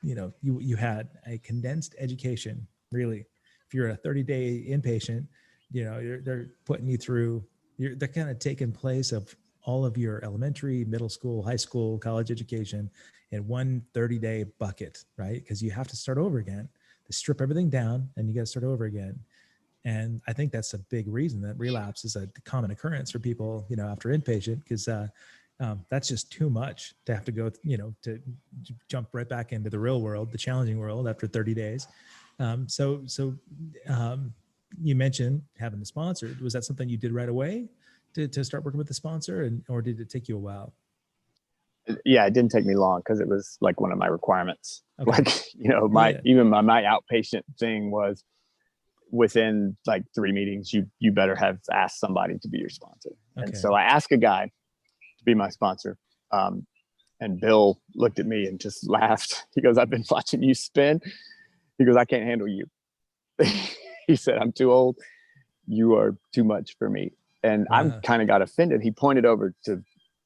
A: you had a condensed education, really. If you're a 30-day inpatient, they're putting you through, they're kind of taking place of all of your elementary, middle school, high school, college education in one 30-day bucket, right? Because you have to start over again. They strip everything down and you got to start over again. And I think that's a big reason that relapse is a common occurrence for people, after inpatient, because that's just too much to have to go, to jump right back into the real world, the challenging world after 30 days. So you mentioned having the sponsor. Was that something you did right away to start working with the sponsor, or did it take you a while?
B: Yeah, it didn't take me long because it was like one of my requirements.
A: Okay.
B: Like, even my outpatient thing was within like 3 meetings, you better have asked somebody to be your sponsor. Okay. And so I asked a guy to be my sponsor. And Bill looked at me and just laughed. He goes, "I've been watching you spin." He goes, "I can't handle you." He said, "I'm too old. You are too much for me." And I kind of got offended. He pointed over to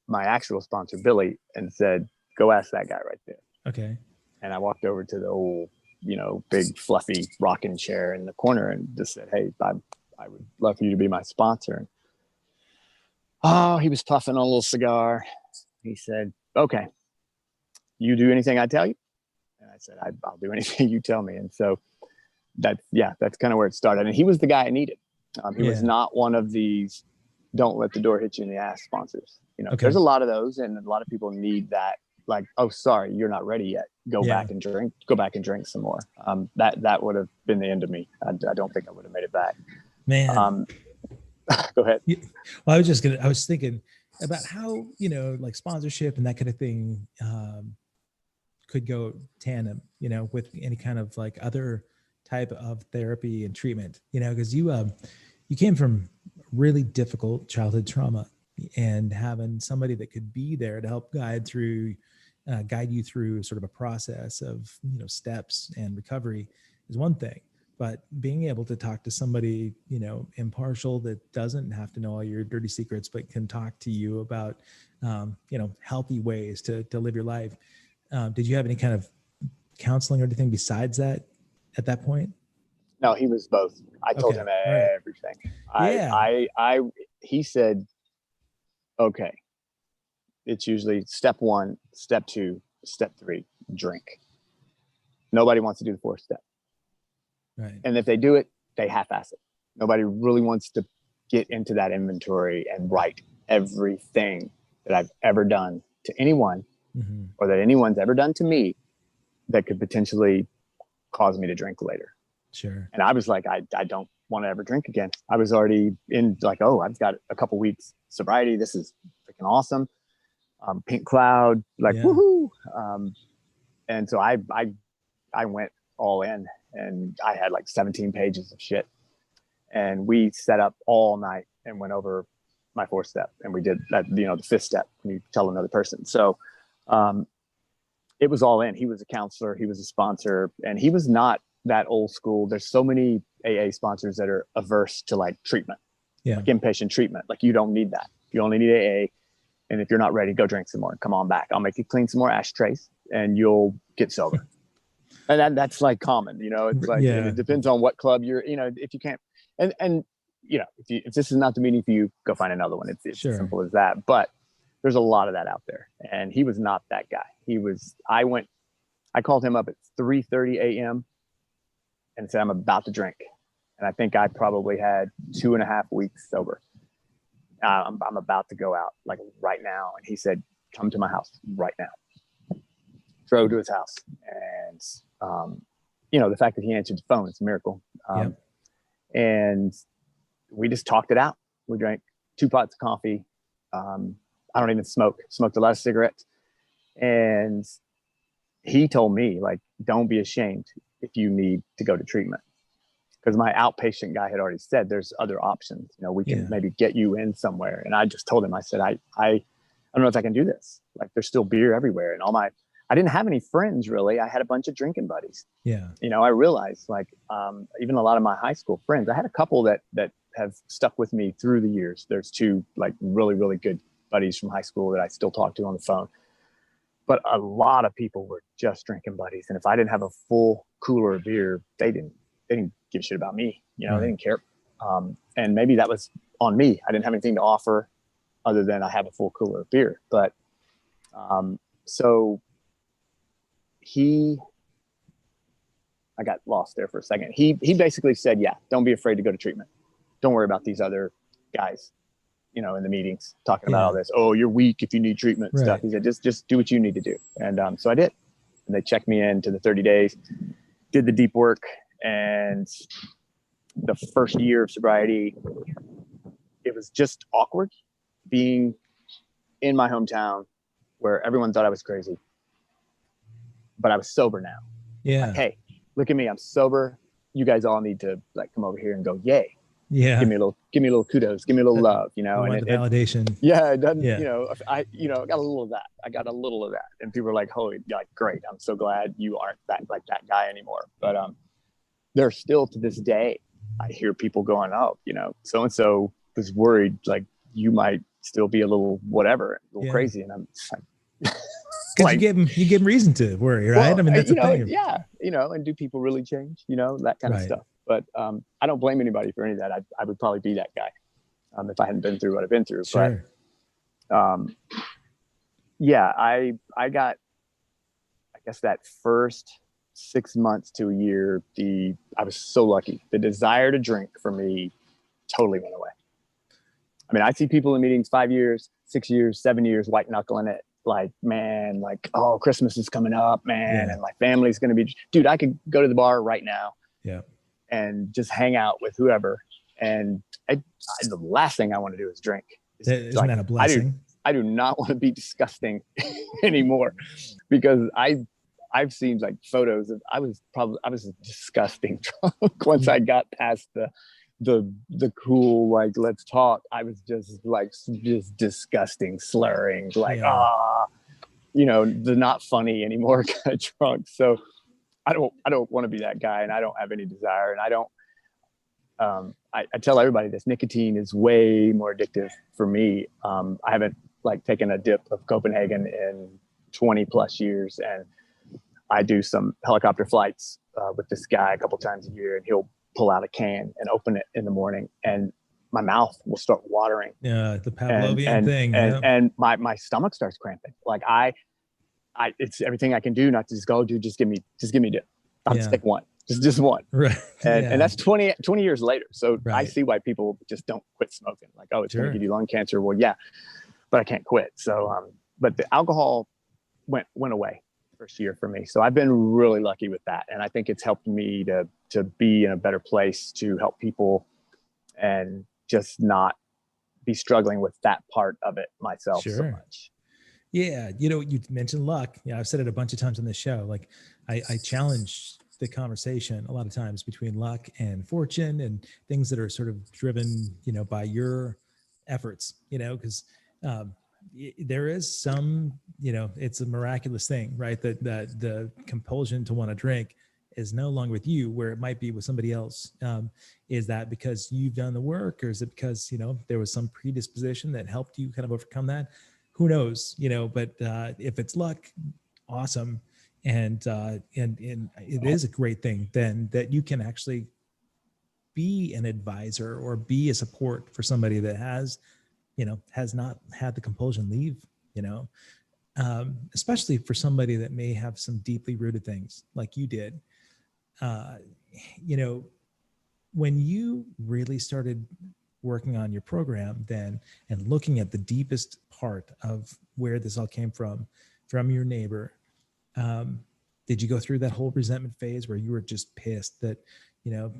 B: my actual sponsor, Billy, and said, "Go ask that guy right there."
A: Okay.
B: And I walked over to the old, big fluffy rocking chair in the corner and just said, "Hey, I would love for you to be my sponsor." And, he was puffing on a little cigar. He said, "Okay, you do anything I tell you?" And I said, "I'll do anything you tell me." And so that's kind of where it started. And he was the guy I needed. He was not one of these "don't let the door hit you in the ass" sponsors. There's a lot of those, and a lot of people need that. Like, "Oh, sorry, you're not ready yet. Go back and drink some more." That would have been the end of me. I don't think I would have made it back.
A: Man.
B: Go ahead.
A: Well, I was thinking about how, like sponsorship and that kind of thing could go tandem, with any kind of like other type of therapy and treatment, because you came from really difficult childhood trauma, and having somebody that could be there to help guide you through sort of a process of, steps and recovery is one thing. But being able to talk to somebody, impartial, that doesn't have to know all your dirty secrets, but can talk to you about, healthy ways to live your life. Did you have any kind of counseling or anything besides that at that point?
B: No, he was both. I told him everything. He said, "Okay, it's usually step 1, step 2, step 3, drink." Nobody wants to do the 4th step.
A: Right.
B: And if they do it, they half-ass it. Nobody really wants to get into that inventory and write everything that I've ever done to anyone, or that anyone's ever done to me that could potentially cause me to drink later.
A: Sure.
B: And I was like, I don't want to ever drink again. I was already in like, oh, I've got a couple weeks sobriety. This is freaking awesome. Pink cloud, like, woohoo. And so I went all in, and I had like 17 pages of shit. And we set up all night and went over my 4th step. And we did that, the 5th step when you tell another person. So it was all in. He was a counselor. He was a sponsor, and he was not that old school. There's so many AA sponsors that are averse to like treatment, like inpatient treatment. Like, you don't need that. You only need AA. And if you're not ready, go drink some more. Come on back. I'll make you clean some more ashtrays and you'll get sober. And that's like common, it's like, it depends on what club you're, if you can't, and if this is not the meeting for you, go find another one. It's as simple as that. But there's a lot of that out there. And he was not that guy. I called him up at 3:30 a.m. and said, "I'm about to drink." And I think I probably had 2.5 weeks sober. I'm about to go out like right now. And he said, come to my house right now. Drove to his house. And, the fact that he answered the phone, it's a miracle.
A: Yep.
B: And we just talked it out. We drank 2 pots of coffee. I don't even smoked a lot of cigarettes. And he told me, like, don't be ashamed if you need to go to treatment. Because my outpatient guy had already said there's other options. We can maybe get you in somewhere. And I just told him, I said, I don't know if I can do this. Like, there's still beer everywhere. And I didn't have any friends really. I had a bunch of drinking buddies.
A: Yeah.
B: I realized like, even a lot of my high school friends, I had a couple that have stuck with me through the years. There's 2 like really, really good buddies from high school that I still talk to on the phone. But a lot of people were just drinking buddies. And if I didn't have a full cooler of beer, they didn't give a shit about me. They didn't care. And maybe that was on me. I didn't have anything to offer other than I have a full cooler of beer. But so I got lost there for a second. He basically said, yeah, don't be afraid to go to treatment. Don't worry about these other guys, in the meetings talking about all this. Oh, you're weak if you need treatment and stuff. He said, just do what you need to do. And so I did. And they checked me in to the 30 days, did the deep work. And the first year of sobriety, it was just awkward being in my hometown where everyone thought I was crazy. But I was sober now.
A: Yeah.
B: Like, hey, look at me. I'm sober. You guys all need to like come over here and go, yay.
A: Yeah.
B: Give me a little kudos. Give me a little love, and
A: the validation.
B: It doesn't, I got a little of that. And people are like, holy, like, great. I'm so glad you aren't that guy anymore. But, there's still to this day, I hear people going, oh, so-and-so was worried, like you might still be a little whatever, a little crazy. And I'm just like,
A: because you give them reason to worry, right?
B: Well,
A: I mean, that's the thing.
B: Yeah. And do people really change, that kind of stuff. But I don't blame anybody for any of that. I would probably be that guy if I hadn't been through what I've been through.
A: Sure.
B: But I got, I guess that first 6 months to a year, I was so lucky. The desire to drink for me totally went away. I mean, I see people in meetings 5 years, 6 years, 7 years, white knuckling it. Like, man, like, oh, Christmas is coming up, man. And my family's going to be, dude, I could go to the bar right now.
A: Yeah.
B: And just hang out with whoever. And the last thing I want to do is drink.
A: Isn't that a blessing?
B: I do not want to be disgusting anymore, because I've seen like photos of, I was disgusting drunk once I got past the cool, like, let's talk. I was just disgusting, slurring, like, the not funny anymore kind of drunk. So I don't want to be that guy, and I don't have any desire, and I don't, I tell everybody this: nicotine is way more addictive for me. I haven't like taken a dip of Copenhagen in 20 plus years, and I do some helicopter flights with this guy a couple times a year, and he'll pull out a can and open it in the morning, and my mouth will start watering.
A: Yeah, the Pavlovian thing.
B: And my stomach starts cramping. Like it's everything I can do not to just go, dude, just give me a dip. I'll stick one. Just one.
A: Right.
B: And that's 20 years later. So I see why people just don't quit smoking. Like, oh, it's going to give you lung cancer. Well, yeah, but I can't quit. So, but the alcohol went away first year for me. So I've been really lucky with that. And I think it's helped me to be in a better place to help people and just not be struggling with that part of it myself so much.
A: Yeah. You mentioned luck. Yeah. I've said it a bunch of times on this show. Like I challenge the conversation a lot of times between luck and fortune and things that are sort of driven, by your efforts, because there is some, it's a miraculous thing, right? That the compulsion to want to drink is no longer with you, where it might be with somebody else. Is that because you've done the work, or is it because, there was some predisposition that helped you kind of overcome that? Who knows, but if it's luck, awesome. And it is a great thing then that you can actually be an advisor or be a support for somebody that has not had the compulsion leave, especially for somebody that may have some deeply rooted things like you did. When you really started working on your program then and looking at the deepest part of where this all came from your neighbor, did you go through that whole resentment phase where you were just pissed that,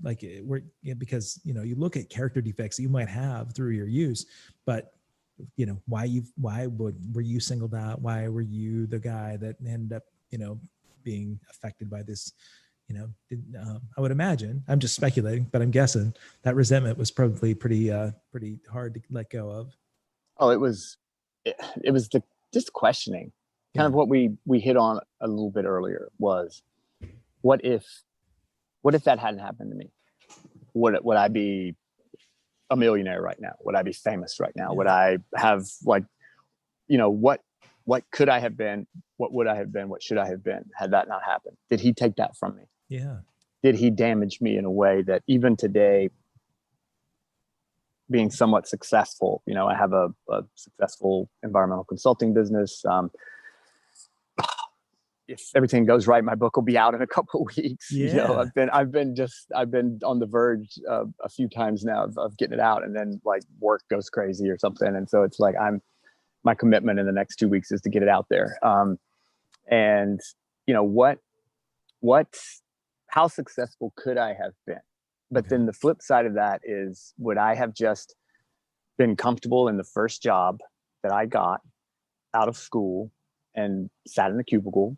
A: like because, you look at character defects that you might have through your use, but were you singled out? Why were you the guy that ended up, being affected by this? I would imagine, I'm just speculating, but I'm guessing that resentment was probably pretty hard to let go of.
B: Oh, it was the just questioning, kind of what we hit on a little bit earlier was, what if that hadn't happened to me? Would I be a millionaire right now? Would I be famous right now? Would I have what could I have been? What would I have been? What should I have been had that not happened? Did he take that from me?
A: Yeah.
B: Did he damage me in a way that even today, being somewhat successful, I have a successful environmental consulting business. If everything goes right, my book will be out in a couple of weeks.
A: Yeah.
B: I've been on the verge a few times now of getting it out, and then like work goes crazy or something. And so it's like, my commitment in the next 2 weeks is to get it out there. And how successful could I have been? But then the flip side of that is, would I have just been comfortable in the first job that I got out of school and sat in a cubicle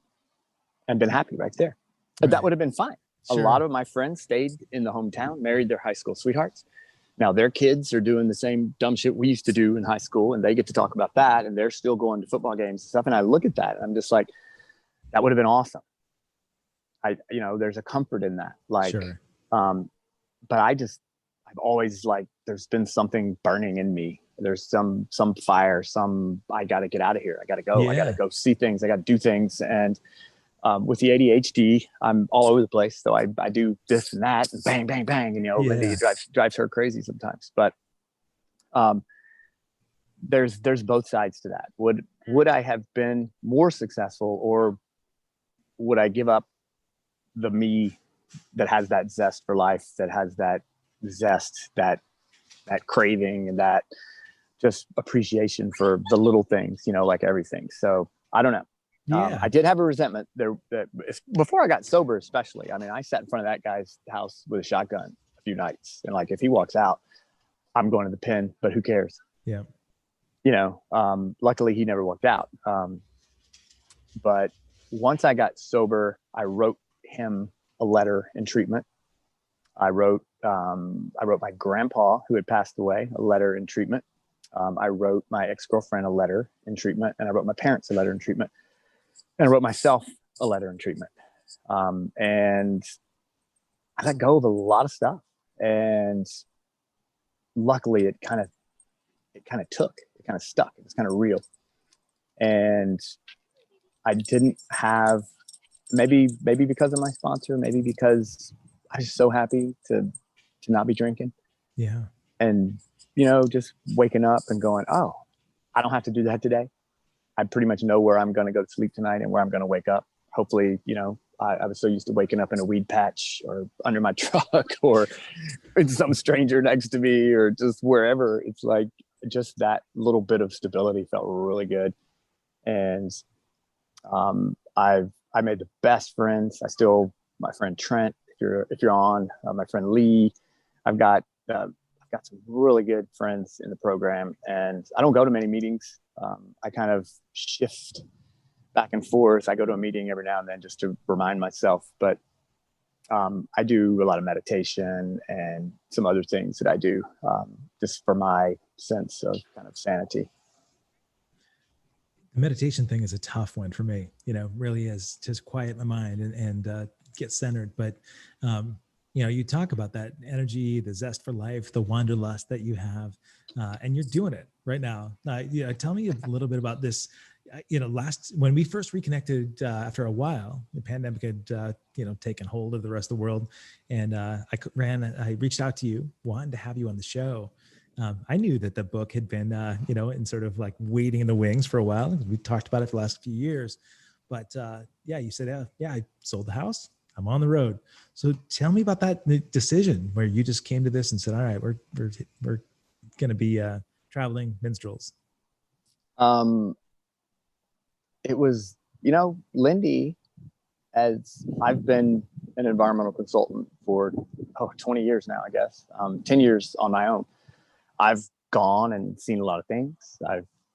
B: and been happy right there? Right. That would have been fine. Sure. A lot of my friends stayed in the hometown, married their high school sweethearts. Now their kids are doing the same dumb shit we used to do in high school, and they get to talk about that, and they're still going to football games and stuff. And I look at that and I'm just like, that would have been awesome. There's a comfort in that. Like, sure. But I've always like, there's been something burning in me. There's some fire, I got to get out of here. I got to go. Yeah. I got to go see things. I got to do things. And with the ADHD, I'm all over the place. So I do this and that, and bang, bang, bang. And, Lindy, it drives her crazy sometimes. But there's both sides to that. Would I have been more successful, or would I give up the me that has that zest for life, that has that zest, that craving, and that just appreciation for the little things, like everything. So I don't know. Yeah. I did have a resentment there before I got sober, especially. I mean, I sat in front of that guy's house with a shotgun a few nights, and like, if he walks out, I'm going to the pen, but who cares? Yeah. Luckily he never walked out. But once I got sober, I wrote him a letter in treatment. I wrote my grandpa, who had passed away, a letter in treatment. I wrote my ex-girlfriend a letter in treatment, and I wrote my parents a letter in treatment, and I wrote myself a letter in treatment. And I let go of a lot of stuff, and luckily it kind of stuck. It was kind of real. And I didn't have, maybe because of my sponsor, maybe because I was so happy to not be drinking. Yeah. And, just waking up and going, oh, I don't have to do that today. I pretty much know where I'm going to go to sleep tonight and where I'm going to wake up. Hopefully, I was so used to waking up in a weed patch or under my truck or some stranger next to me or just wherever. It's like, just that little bit of stability felt really good. And I made the best friends. My friend Trent, if you're on, my friend Lee, I've got some really good friends in the program, and I don't go to many meetings. I kind of shift back and forth. I go to a meeting every now and then just to remind myself, but I do a lot of meditation and some other things that I do just for my sense of kind of sanity.
A: The meditation thing is a tough one for me, really is, just quiet my mind and get centered. But, you talk about that energy, the zest for life, the wanderlust that you have, and you're doing it right now. Tell me a little bit about this. When we first reconnected after a while, the pandemic had, taken hold of the rest of the world. And I reached out to you, wanted to have you on the show. I knew that the book had been, in sort of like waiting in the wings for a while. We talked about it for the last few years, but you said, I sold the house. I'm on the road. So tell me about that decision where you just came to this and said, all right, we're going to be traveling minstrels?
B: It was, Lindy, as I've been an environmental consultant for 20 years now, I guess, 10 years on my own. I've gone and seen a lot of things.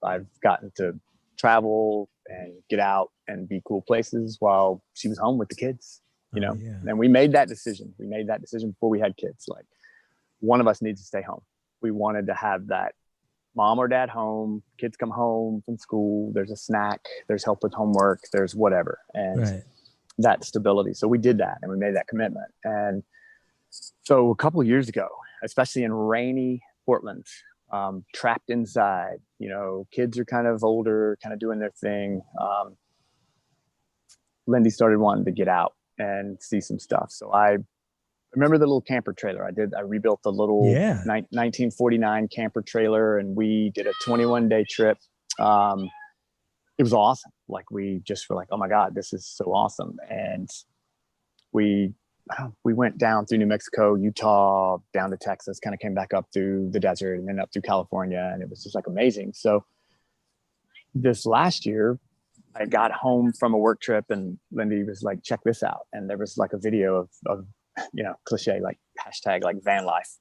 B: I've gotten to travel and get out and be cool places while she was home with the kids,
A: Yeah.
B: And we made that decision. We made that decision before we had kids. Like, one of us needs to stay home. We wanted to have that mom or dad home, kids come home from school, there's a snack, there's help with homework, there's whatever. And that stability. So we did that and we made that commitment. And so a couple of years ago, especially in rainy Portland, trapped inside, kids are kind of older, kind of doing their thing. Lindy started wanting to get out and see some stuff. So I remember the little camper trailer I rebuilt the little 1949 camper trailer, and we did a 21-day trip. It was awesome. Like, we just were like, oh my God, this is so awesome. And we went down through New Mexico, Utah, down to Texas, kind of came back up through the desert and then up through California. And it was just like amazing. So this last year, I got home from a work trip and Lindy was like, check this out. And there was like a video of cliche, like hashtag like van life.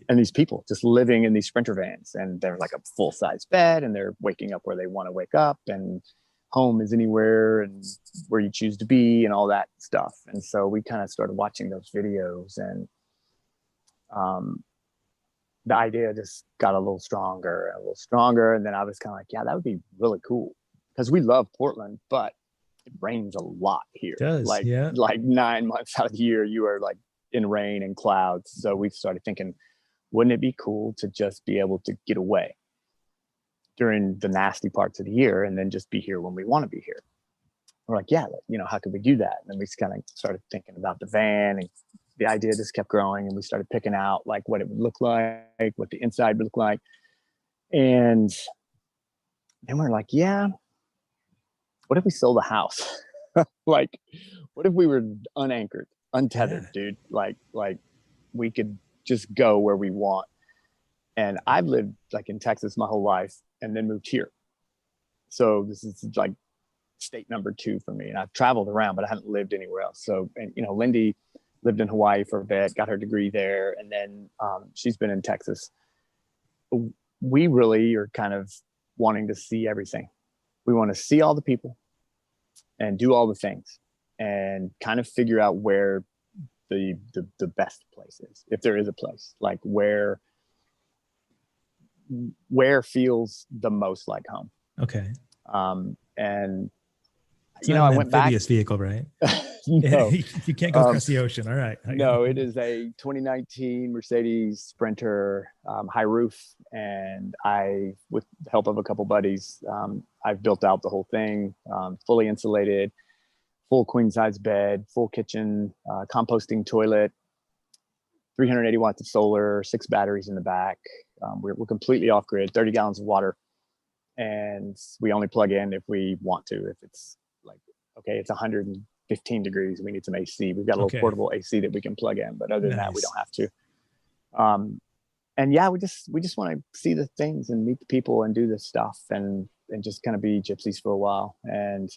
B: And these people just living in these Sprinter vans, and they're like a full size bed, and they're waking up where they want to wake up, and home is anywhere and where you choose to be and all that stuff. And so we kind of started watching those videos, and the idea just got a little stronger and a little stronger. And then I was kind of like, yeah, that would be really cool, because we love Portland, but it rains a lot here.
A: It does,
B: like 9 months out of the year, you are like in rain and clouds. So we started thinking, wouldn't it be cool to just be able to get away during the nasty parts of the year and then just be here when we want to be here? We're like, yeah, how could we do that? And then we kind of started thinking about the van, and the idea just kept growing, and we started picking out like what it would look like, what the inside would look like. And then we're like, yeah, what if we sold the house? Like, what if we were unanchored, untethered, dude? Like we could just go where we want. And I've lived like in Texas my whole life and then moved here. So this is like state number 2 for me. And I've traveled around, but I haven't lived anywhere else. So, and Lindy lived in Hawaii for a bit, got her degree there. And then she's been in Texas. We really are kind of wanting to see everything. We want to see all the people and do all the things and kind of figure out where the best place is, if there is a place, like where feels the most like home.
A: Okay.
B: And
A: it's
B: I went back.
A: Amphibious vehicle, right?
B: No.
A: You can't go across the ocean. All right.
B: No, it is a 2019 Mercedes Sprinter, high roof, and I, with the help of a couple buddies, I've built out the whole thing, fully insulated, full queen size bed, full kitchen, composting toilet, 380 watts of solar, 6 batteries in the back. We're completely off grid, 30 gallons of water. And we only plug in if we want to. If it's like, okay, it's 115 degrees, we need some AC. We've got a little portable AC that we can plug in, but other than that, we don't have to. And yeah, we just want to see the things and meet the people and do this stuff and just kind of be gypsies for a while. And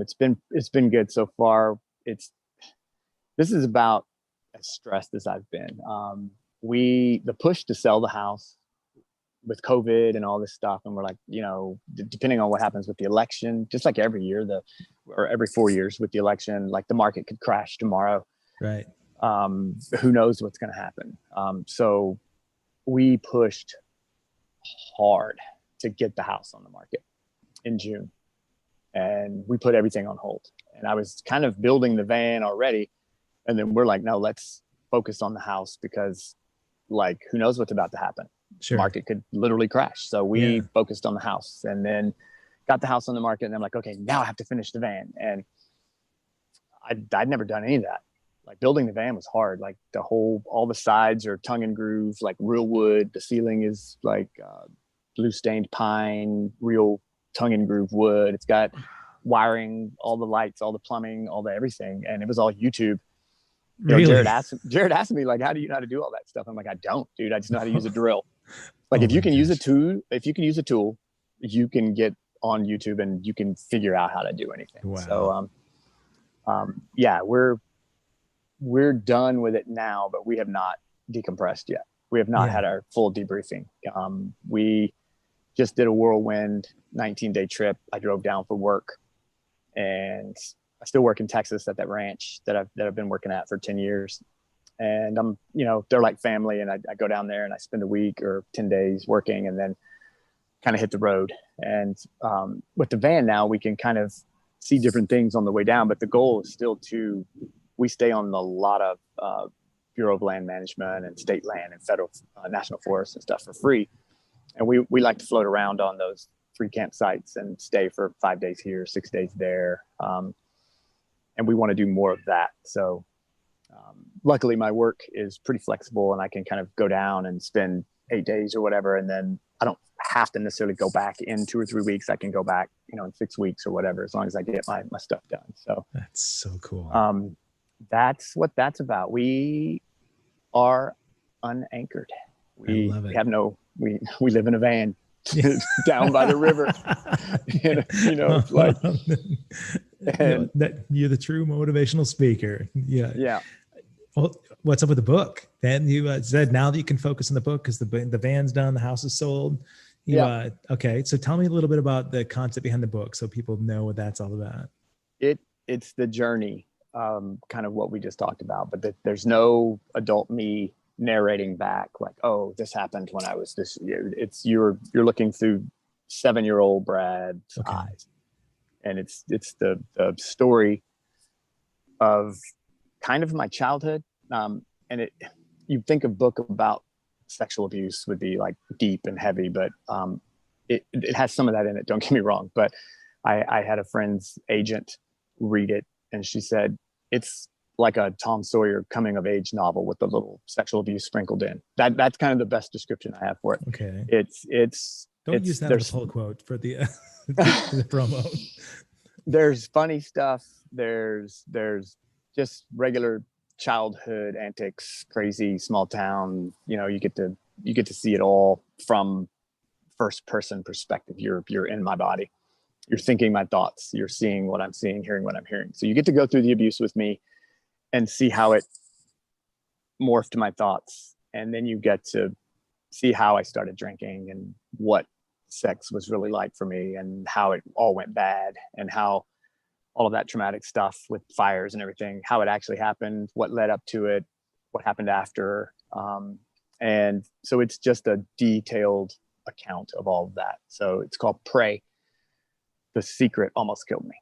B: it's been good so far. This is about as stressed as I've been. The push to sell the house with COVID and all this stuff, and we're like, depending on what happens with the election, just like every year, or every 4 years with the election, like the market could crash tomorrow.
A: Right.
B: Who knows what's going to happen? So we pushed hard to get the house on the market in June, and we put everything on hold. And I was kind of building the van already, and then we're like, no, let's focus on the house, because like, who knows what's about to happen?
A: Sure.
B: Market could literally crash. So we focused on the house, and then got the house on the market. And I'm like, okay, now I have to finish the van. And I'd never done any of that. Like, building the van was hard. Like, all the sides are tongue and groove, like real wood. The ceiling is like blue stained pine, real tongue and groove wood. It's got wiring, all the lights, all the plumbing, all the everything. And it was all YouTube.
A: Really?
B: Jared asked me, like, how do you know how to do all that stuff? I'm like, I don't, dude. I just know how to use a drill. Like
A: Oh
B: if you
A: my
B: can use a
A: gosh.
B: tool, you can get on YouTube and you can figure out how to do anything.
A: Wow.
B: So, yeah, we're done with it now, but we have not decompressed yet. We have not
A: Yeah.
B: had our full debriefing. We just did a whirlwind 19-day trip. I drove down for work, and I still work in Texas at that ranch that I've been working at for 10 years. And they're like family, and I go down there and I spend a week or 10 days working, and then kind of hit the road. And with the van now, we can kind of see different things on the way down, but the goal is still we stay on a lot of Bureau of Land Management and state land and federal national forests and stuff for free. And we like to float around on those free campsites and stay for 5 days here, 6 days there. And we want to do more of that. So luckily my work is pretty flexible, and I can kind of go down and spend 8 days or whatever. And then I don't have to necessarily go back in 2 or 3 weeks. I can go back, in 6 weeks or whatever, as long as I get my stuff done. So
A: That's so cool.
B: that's what that's about. We are unanchored.
A: I love it.
B: We live in a van down by the river.
A: You're the true motivational speaker. Yeah.
B: Yeah.
A: Well, what's up with the book? Then you said now that you can focus on the book because the van's done, the house is sold. Okay. So tell me a little bit about the concept behind the book so people know what that's all about.
B: It's the journey, kind of what we just talked about, but there's no adult me narrating back like, oh, this happened when I was this. It's you're looking through 7-year-old Brad's eyes, and it's the story of kind of my childhood. And you think a book about sexual abuse would be like deep and heavy, but it has some of that in it. Don't get me wrong, but I had a friend's agent read it, and she said it's like a Tom Sawyer coming of age novel with a little sexual abuse sprinkled in. That's kind of the best description I have for it.
A: Okay.
B: Don't
A: use that as a pull quote for the the promo.
B: There's funny stuff. There's just regular childhood antics, crazy small town. You get to see it all from first person perspective. You're in my body. You're thinking my thoughts. You're seeing what I'm seeing, hearing what I'm hearing. So you get to go through the abuse with me and see how it morphed my thoughts. And then you get to see how I started drinking and what sex was really like for me and how it all went bad and how all of that traumatic stuff with fires and everything, how it actually happened, what led up to it, what happened after. And so it's just a detailed account of all of that. So it's called Prey. The Secret Almost Killed Me.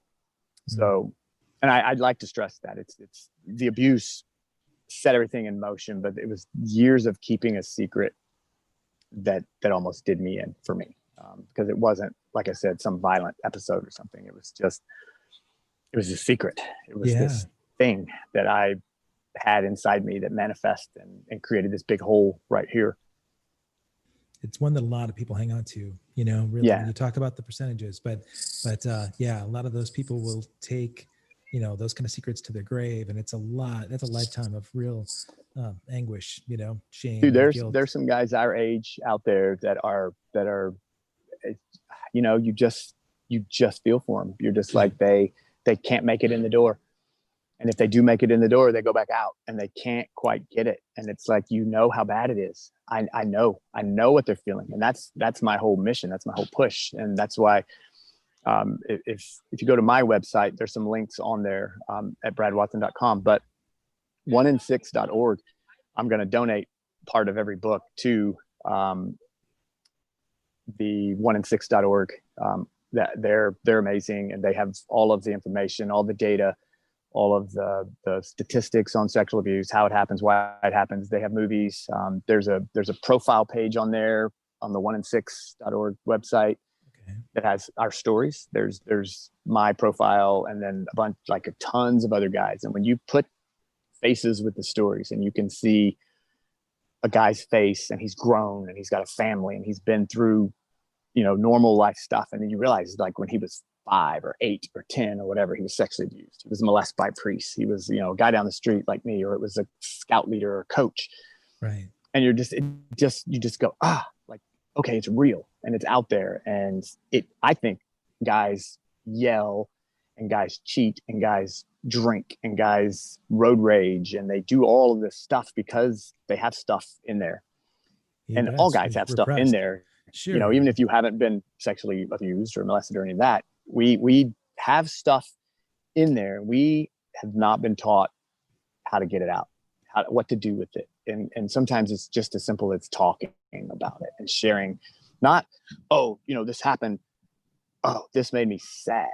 B: So, and I'd like to stress that it's the abuse set everything in motion, but it was years of keeping a secret that almost did me in for me. Because it wasn't, like I said, some violent episode or something. It was a secret. It was this thing that I had inside me that manifested and created this big hole right here.
A: It's one that a lot of people hang on to, really. You talked about the percentages, but a lot of those people will take, those kind of secrets to their grave. And that's a lifetime of real anguish, shame.
B: Dude,
A: guilt.
B: there's some guys our age out there that are, you just feel for them. You're just like, they can't make it in the door. And if they do make it in the door, they go back out and they can't quite get it. And it's like, how bad it is. I know what they're feeling. And that's my whole mission. That's my whole push. And that's why, if you go to my website, there's some links on there, at bradwatson.com, but 1in6.org, I'm going to donate part of every book to, the 1in6.org. That they're amazing. And they have all of the information, all the data, all of the statistics on sexual abuse, how it happens, why it happens. They have movies. There's a profile page on there on the 1in6.org website that has our stories. There's my profile and then a bunch, like tons of other guys. And when you put faces with the stories and you can see a guy's face and he's grown and he's got a family and he's been through, normal life stuff. And then you realize like when he was 5 or 8 or 10 or whatever, he was sexually abused. He was molested by priests. He was, a guy down the street like me, or it was a scout leader or coach.
A: Right.
B: And you just go, okay, it's real and it's out there. And I think guys yell and guys cheat and guys drink and guys road rage and they do all of this stuff because they have stuff in there.
A: Yeah,
B: And all
A: that's
B: guys have stuff in
A: repressed.
B: there,
A: Sure.
B: even if you haven't been sexually abused or molested or any of that, we have stuff in there. We have not been taught how to get it out, what to do with it. And sometimes it's just as simple as talking about it and sharing, not, oh, this happened. Oh, this made me sad.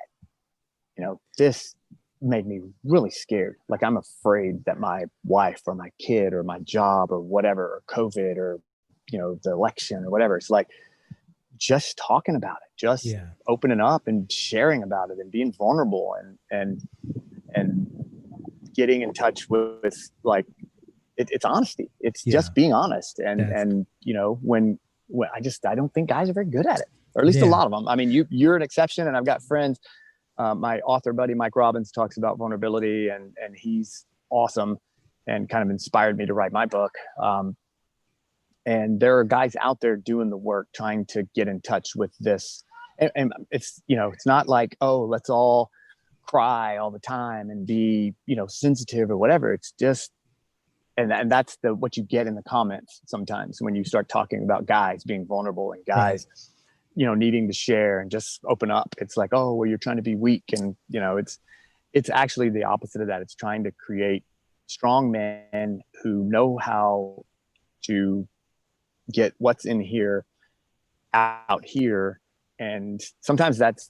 B: This made me really scared. Like I'm afraid that my wife or my kid or my job or whatever, or COVID or, the election or whatever. It's like just talking about it, just
A: Yeah.
B: opening up and sharing about it and being vulnerable and getting in touch with like, it's honesty. It's
A: Yeah.
B: just being honest.
A: That's,
B: And when I don't think guys are very good at it, or at least a
A: yeah.
B: lot of them. I mean, you're an exception, and I've got friends. My author buddy Mike Robbins talks about vulnerability, and he's awesome, and kind of inspired me to write my book. And there are guys out there doing the work, trying to get in touch with this. And it's it's not like, oh, let's all cry all the time and be sensitive or whatever. It's just and that's what you get in the comments sometimes when you start talking about guys being vulnerable and guys needing to share and just open up. It's like, oh, well, you're trying to be weak. And it's actually the opposite of that. It's trying to create strong men who know how to get what's in here out here. And sometimes that's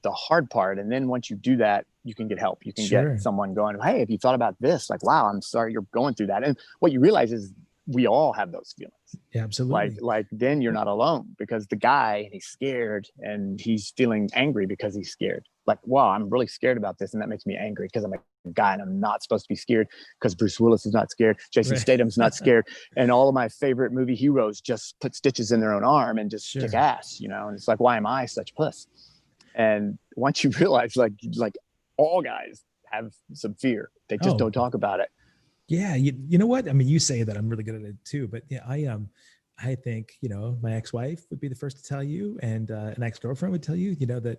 B: the hard part. And then once you do that, you can get help. You can get someone going, hey, have you thought about this? Like, wow, I'm sorry you're going through that. And what you realize is we all have those feelings.
A: Yeah, absolutely.
B: Like then you're not alone, because the guy, he's scared and he's feeling angry because he's scared. Like, wow, I'm really scared about this. And that makes me angry because I'm a guy and I'm not supposed to be scared, because Bruce Willis is not scared. Jason Statham's not scared. And all of my favorite movie heroes just put stitches in their own arm and just kick ass, and it's like, why am I such a puss? And once you realize like all guys have some fear, they just don't talk about it.
A: Yeah. You know what? I mean, you say that I'm really good at it too, but yeah, I think, my ex-wife would be the first to tell you, and an ex-girlfriend would tell you, that,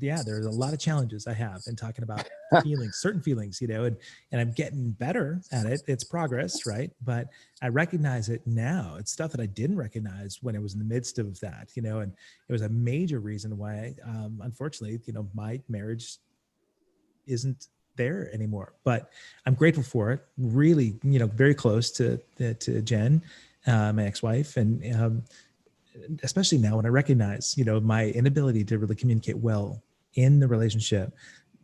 A: yeah, there's a lot of challenges I have in talking about feelings, certain feelings, and I'm getting better at it. It's progress, right? But I recognize it now. It's stuff that I didn't recognize when it was in the midst of that, and it was a major reason why, unfortunately, my marriage isn't there anymore. But I'm grateful for it. Really, very close to Jen, my ex-wife, and especially now when I recognize, my inability to really communicate well in the relationship.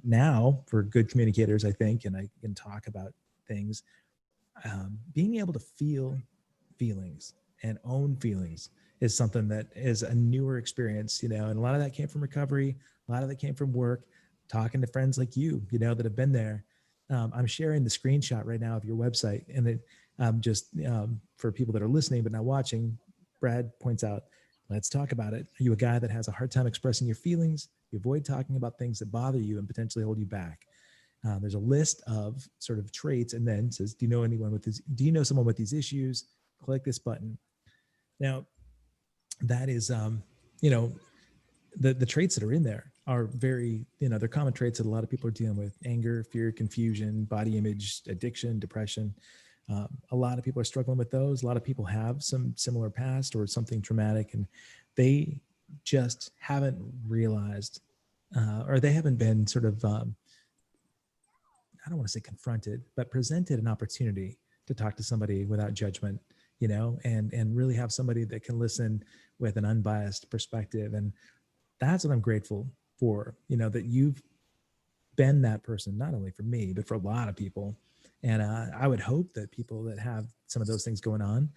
A: Now, for good communicators, I think, and I can talk about things, being able to feel feelings and own feelings is something that is a newer experience, and a lot of that came from recovery. A lot of that came from work, talking to friends like you, that have been there. I'm sharing the screenshot right now of your website, and it just for people that are listening but not watching, Brad points out, let's talk about it. Are you a guy that has a hard time expressing your feelings? You avoid talking about things that bother you and potentially hold you back. There's a list of sort of traits, and then says, do you know someone with these issues? Click this button. Now, that is, the traits that are in there are very, they're common traits that a lot of people are dealing with: anger, fear, confusion, body image, addiction, depression. A lot of people are struggling with those. A lot of people have some similar past or something traumatic, and they just haven't realized, or they haven't been sort of, I don't want to say confronted, but presented an opportunity to talk to somebody without judgment, and really have somebody that can listen with an unbiased perspective. And that's what I'm grateful for, that you've been that person, not only for me, but for a lot of people. And I would hope that people that have some of those things going on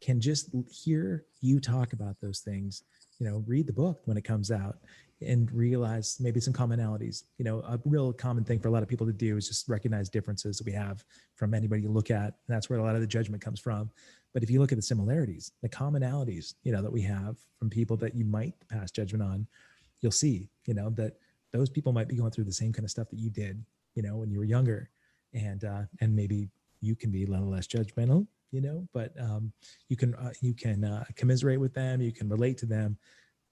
A: can just hear you talk about those things, read the book when it comes out and realize maybe some commonalities. A real common thing for a lot of people to do is just recognize differences that we have from anybody you look at. And that's where a lot of the judgment comes from. But if you look at the similarities, the commonalities, that we have from people that you might pass judgment on, you'll see, that those people might be going through the same kind of stuff that you did, when you were younger. And maybe you can be a little less judgmental but you can commiserate with them. You can relate to them.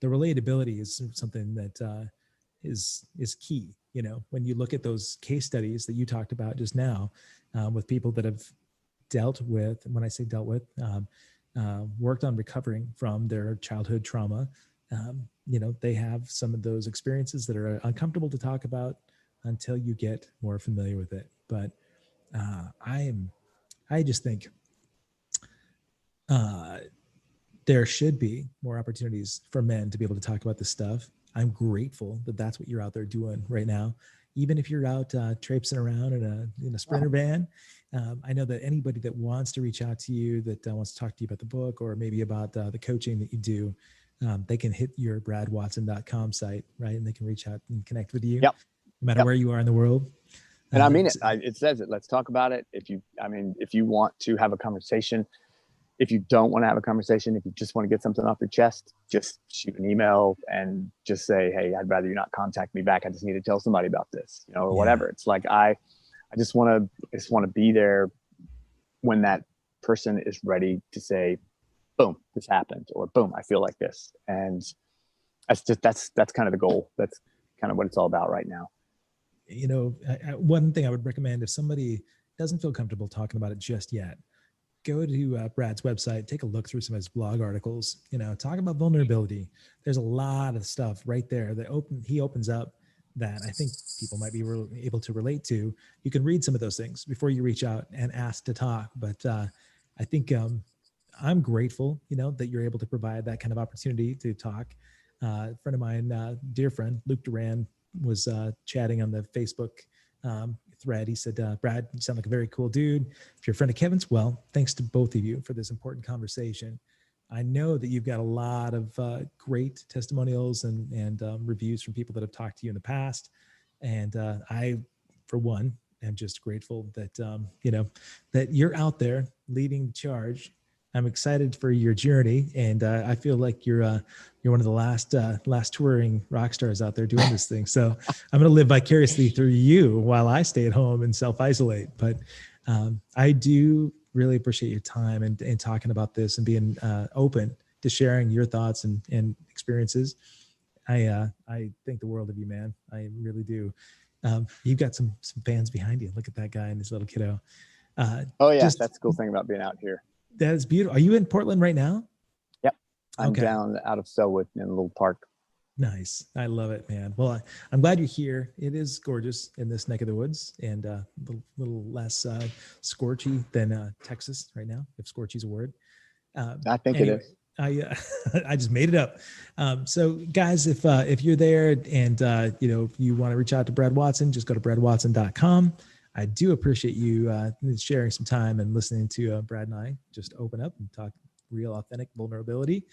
A: The relatability is something that is key. When you look at those case studies that you talked about just now, with people that have dealt with, when I say dealt with, worked on recovering from their childhood trauma, they have some of those experiences that are uncomfortable to talk about until you get more familiar with it. But I just think there should be more opportunities for men to be able to talk about this stuff. I'm grateful that that's what you're out there doing right now. Even if you're out traipsing around in a Sprinter van, I know that anybody that wants to reach out to you, that wants to talk to you about the book or maybe about the coaching that you do, they can hit your bradwatson.com site, right? And they can reach out and connect with you,
B: Yep.
A: no matter where you are in the world.
B: And I mean it. It says it. Let's talk about it. If you want to have a conversation, if you don't want to have a conversation, if you just want to get something off your chest, just shoot an email and just say, hey, I'd rather you not contact me back. I just need to tell somebody about this, or whatever. It's like, I just want to be there when that person is ready to say, boom, this happened, or boom, I feel like this. And that's kind of the goal. That's kind of what it's all about right now.
A: One thing I would recommend, if somebody doesn't feel comfortable talking about it just yet, go to Brad's website, take a look through some of his blog articles, talk about vulnerability. There's a lot of stuff right there that he opens up that I think people might be able to relate to. You can read some of those things before you reach out and ask to talk. But I think I'm grateful, that you're able to provide that kind of opportunity to talk. A friend of mine, dear friend, Luke Duran, was chatting on the Facebook thread. He said, Brad, you sound like a very cool dude. If you're a friend of Kevin's, well, thanks to both of you for this important conversation. I know that you've got a lot of great testimonials and reviews from people that have talked to you in the past. And I, for one, am just grateful that, that you're out there leading the charge. I'm excited for your journey, and I feel like you're one of the last touring rock stars out there doing this thing. So I'm going to live vicariously through you while I stay at home and self-isolate. But I do really appreciate your time and talking about this and being open to sharing your thoughts and experiences. I think the world of you, man. I really do. You've got some fans behind you. Look at that guy and his little kiddo.
B: Oh yeah, that's the cool thing about being out here.
A: That is beautiful. Are you in Portland right now?
B: Yep. I'm down out of Selwood in a little park.
A: Nice. I love it, man. Well, I'm glad you're here. It is gorgeous in this neck of the woods, and a little less scorchy than Texas right now, if scorchy's a word.
B: I think anyway, it is.
A: I just made it up. So guys, if you're there and you want to reach out to Brad Watson, just go to bradwatson.com. I do appreciate you sharing some time and listening to Brad and I just open up and talk real, authentic vulnerability.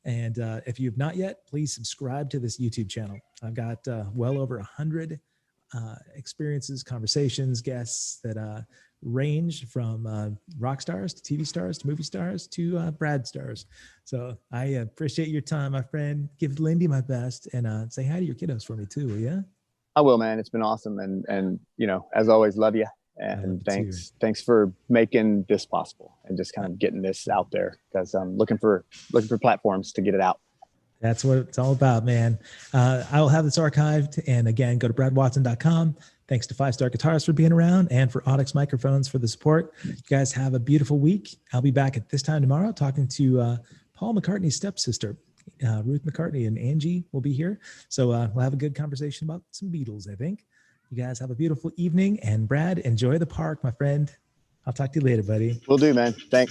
A: And if you've not yet, please subscribe to this YouTube channel. I've got well over 100 experiences, conversations, guests that range from rock stars to TV stars to movie stars to Brad stars. So I appreciate your time, my friend. Give Lindy my best and say hi to your kiddos for me too, will you?
B: I will, man. It's been awesome. And as always, love you. And thanks for making this possible and just kind of getting this out there, because I'm looking for platforms to get it out.
A: That's what it's all about, man. I will have this archived. And again, go to bradwatson.com. Thanks to 5-Star Guitars for being around and for Onyx Microphones for the support. You guys have a beautiful week. I'll be back at this time tomorrow talking to Paul McCartney's stepsister. Ruth McCartney and Angie will be here. So we'll have a good conversation about some Beatles, I think. You guys have a beautiful evening. And Brad, enjoy the park, my friend. I'll talk to you later, buddy.
B: Will do, man. Thanks.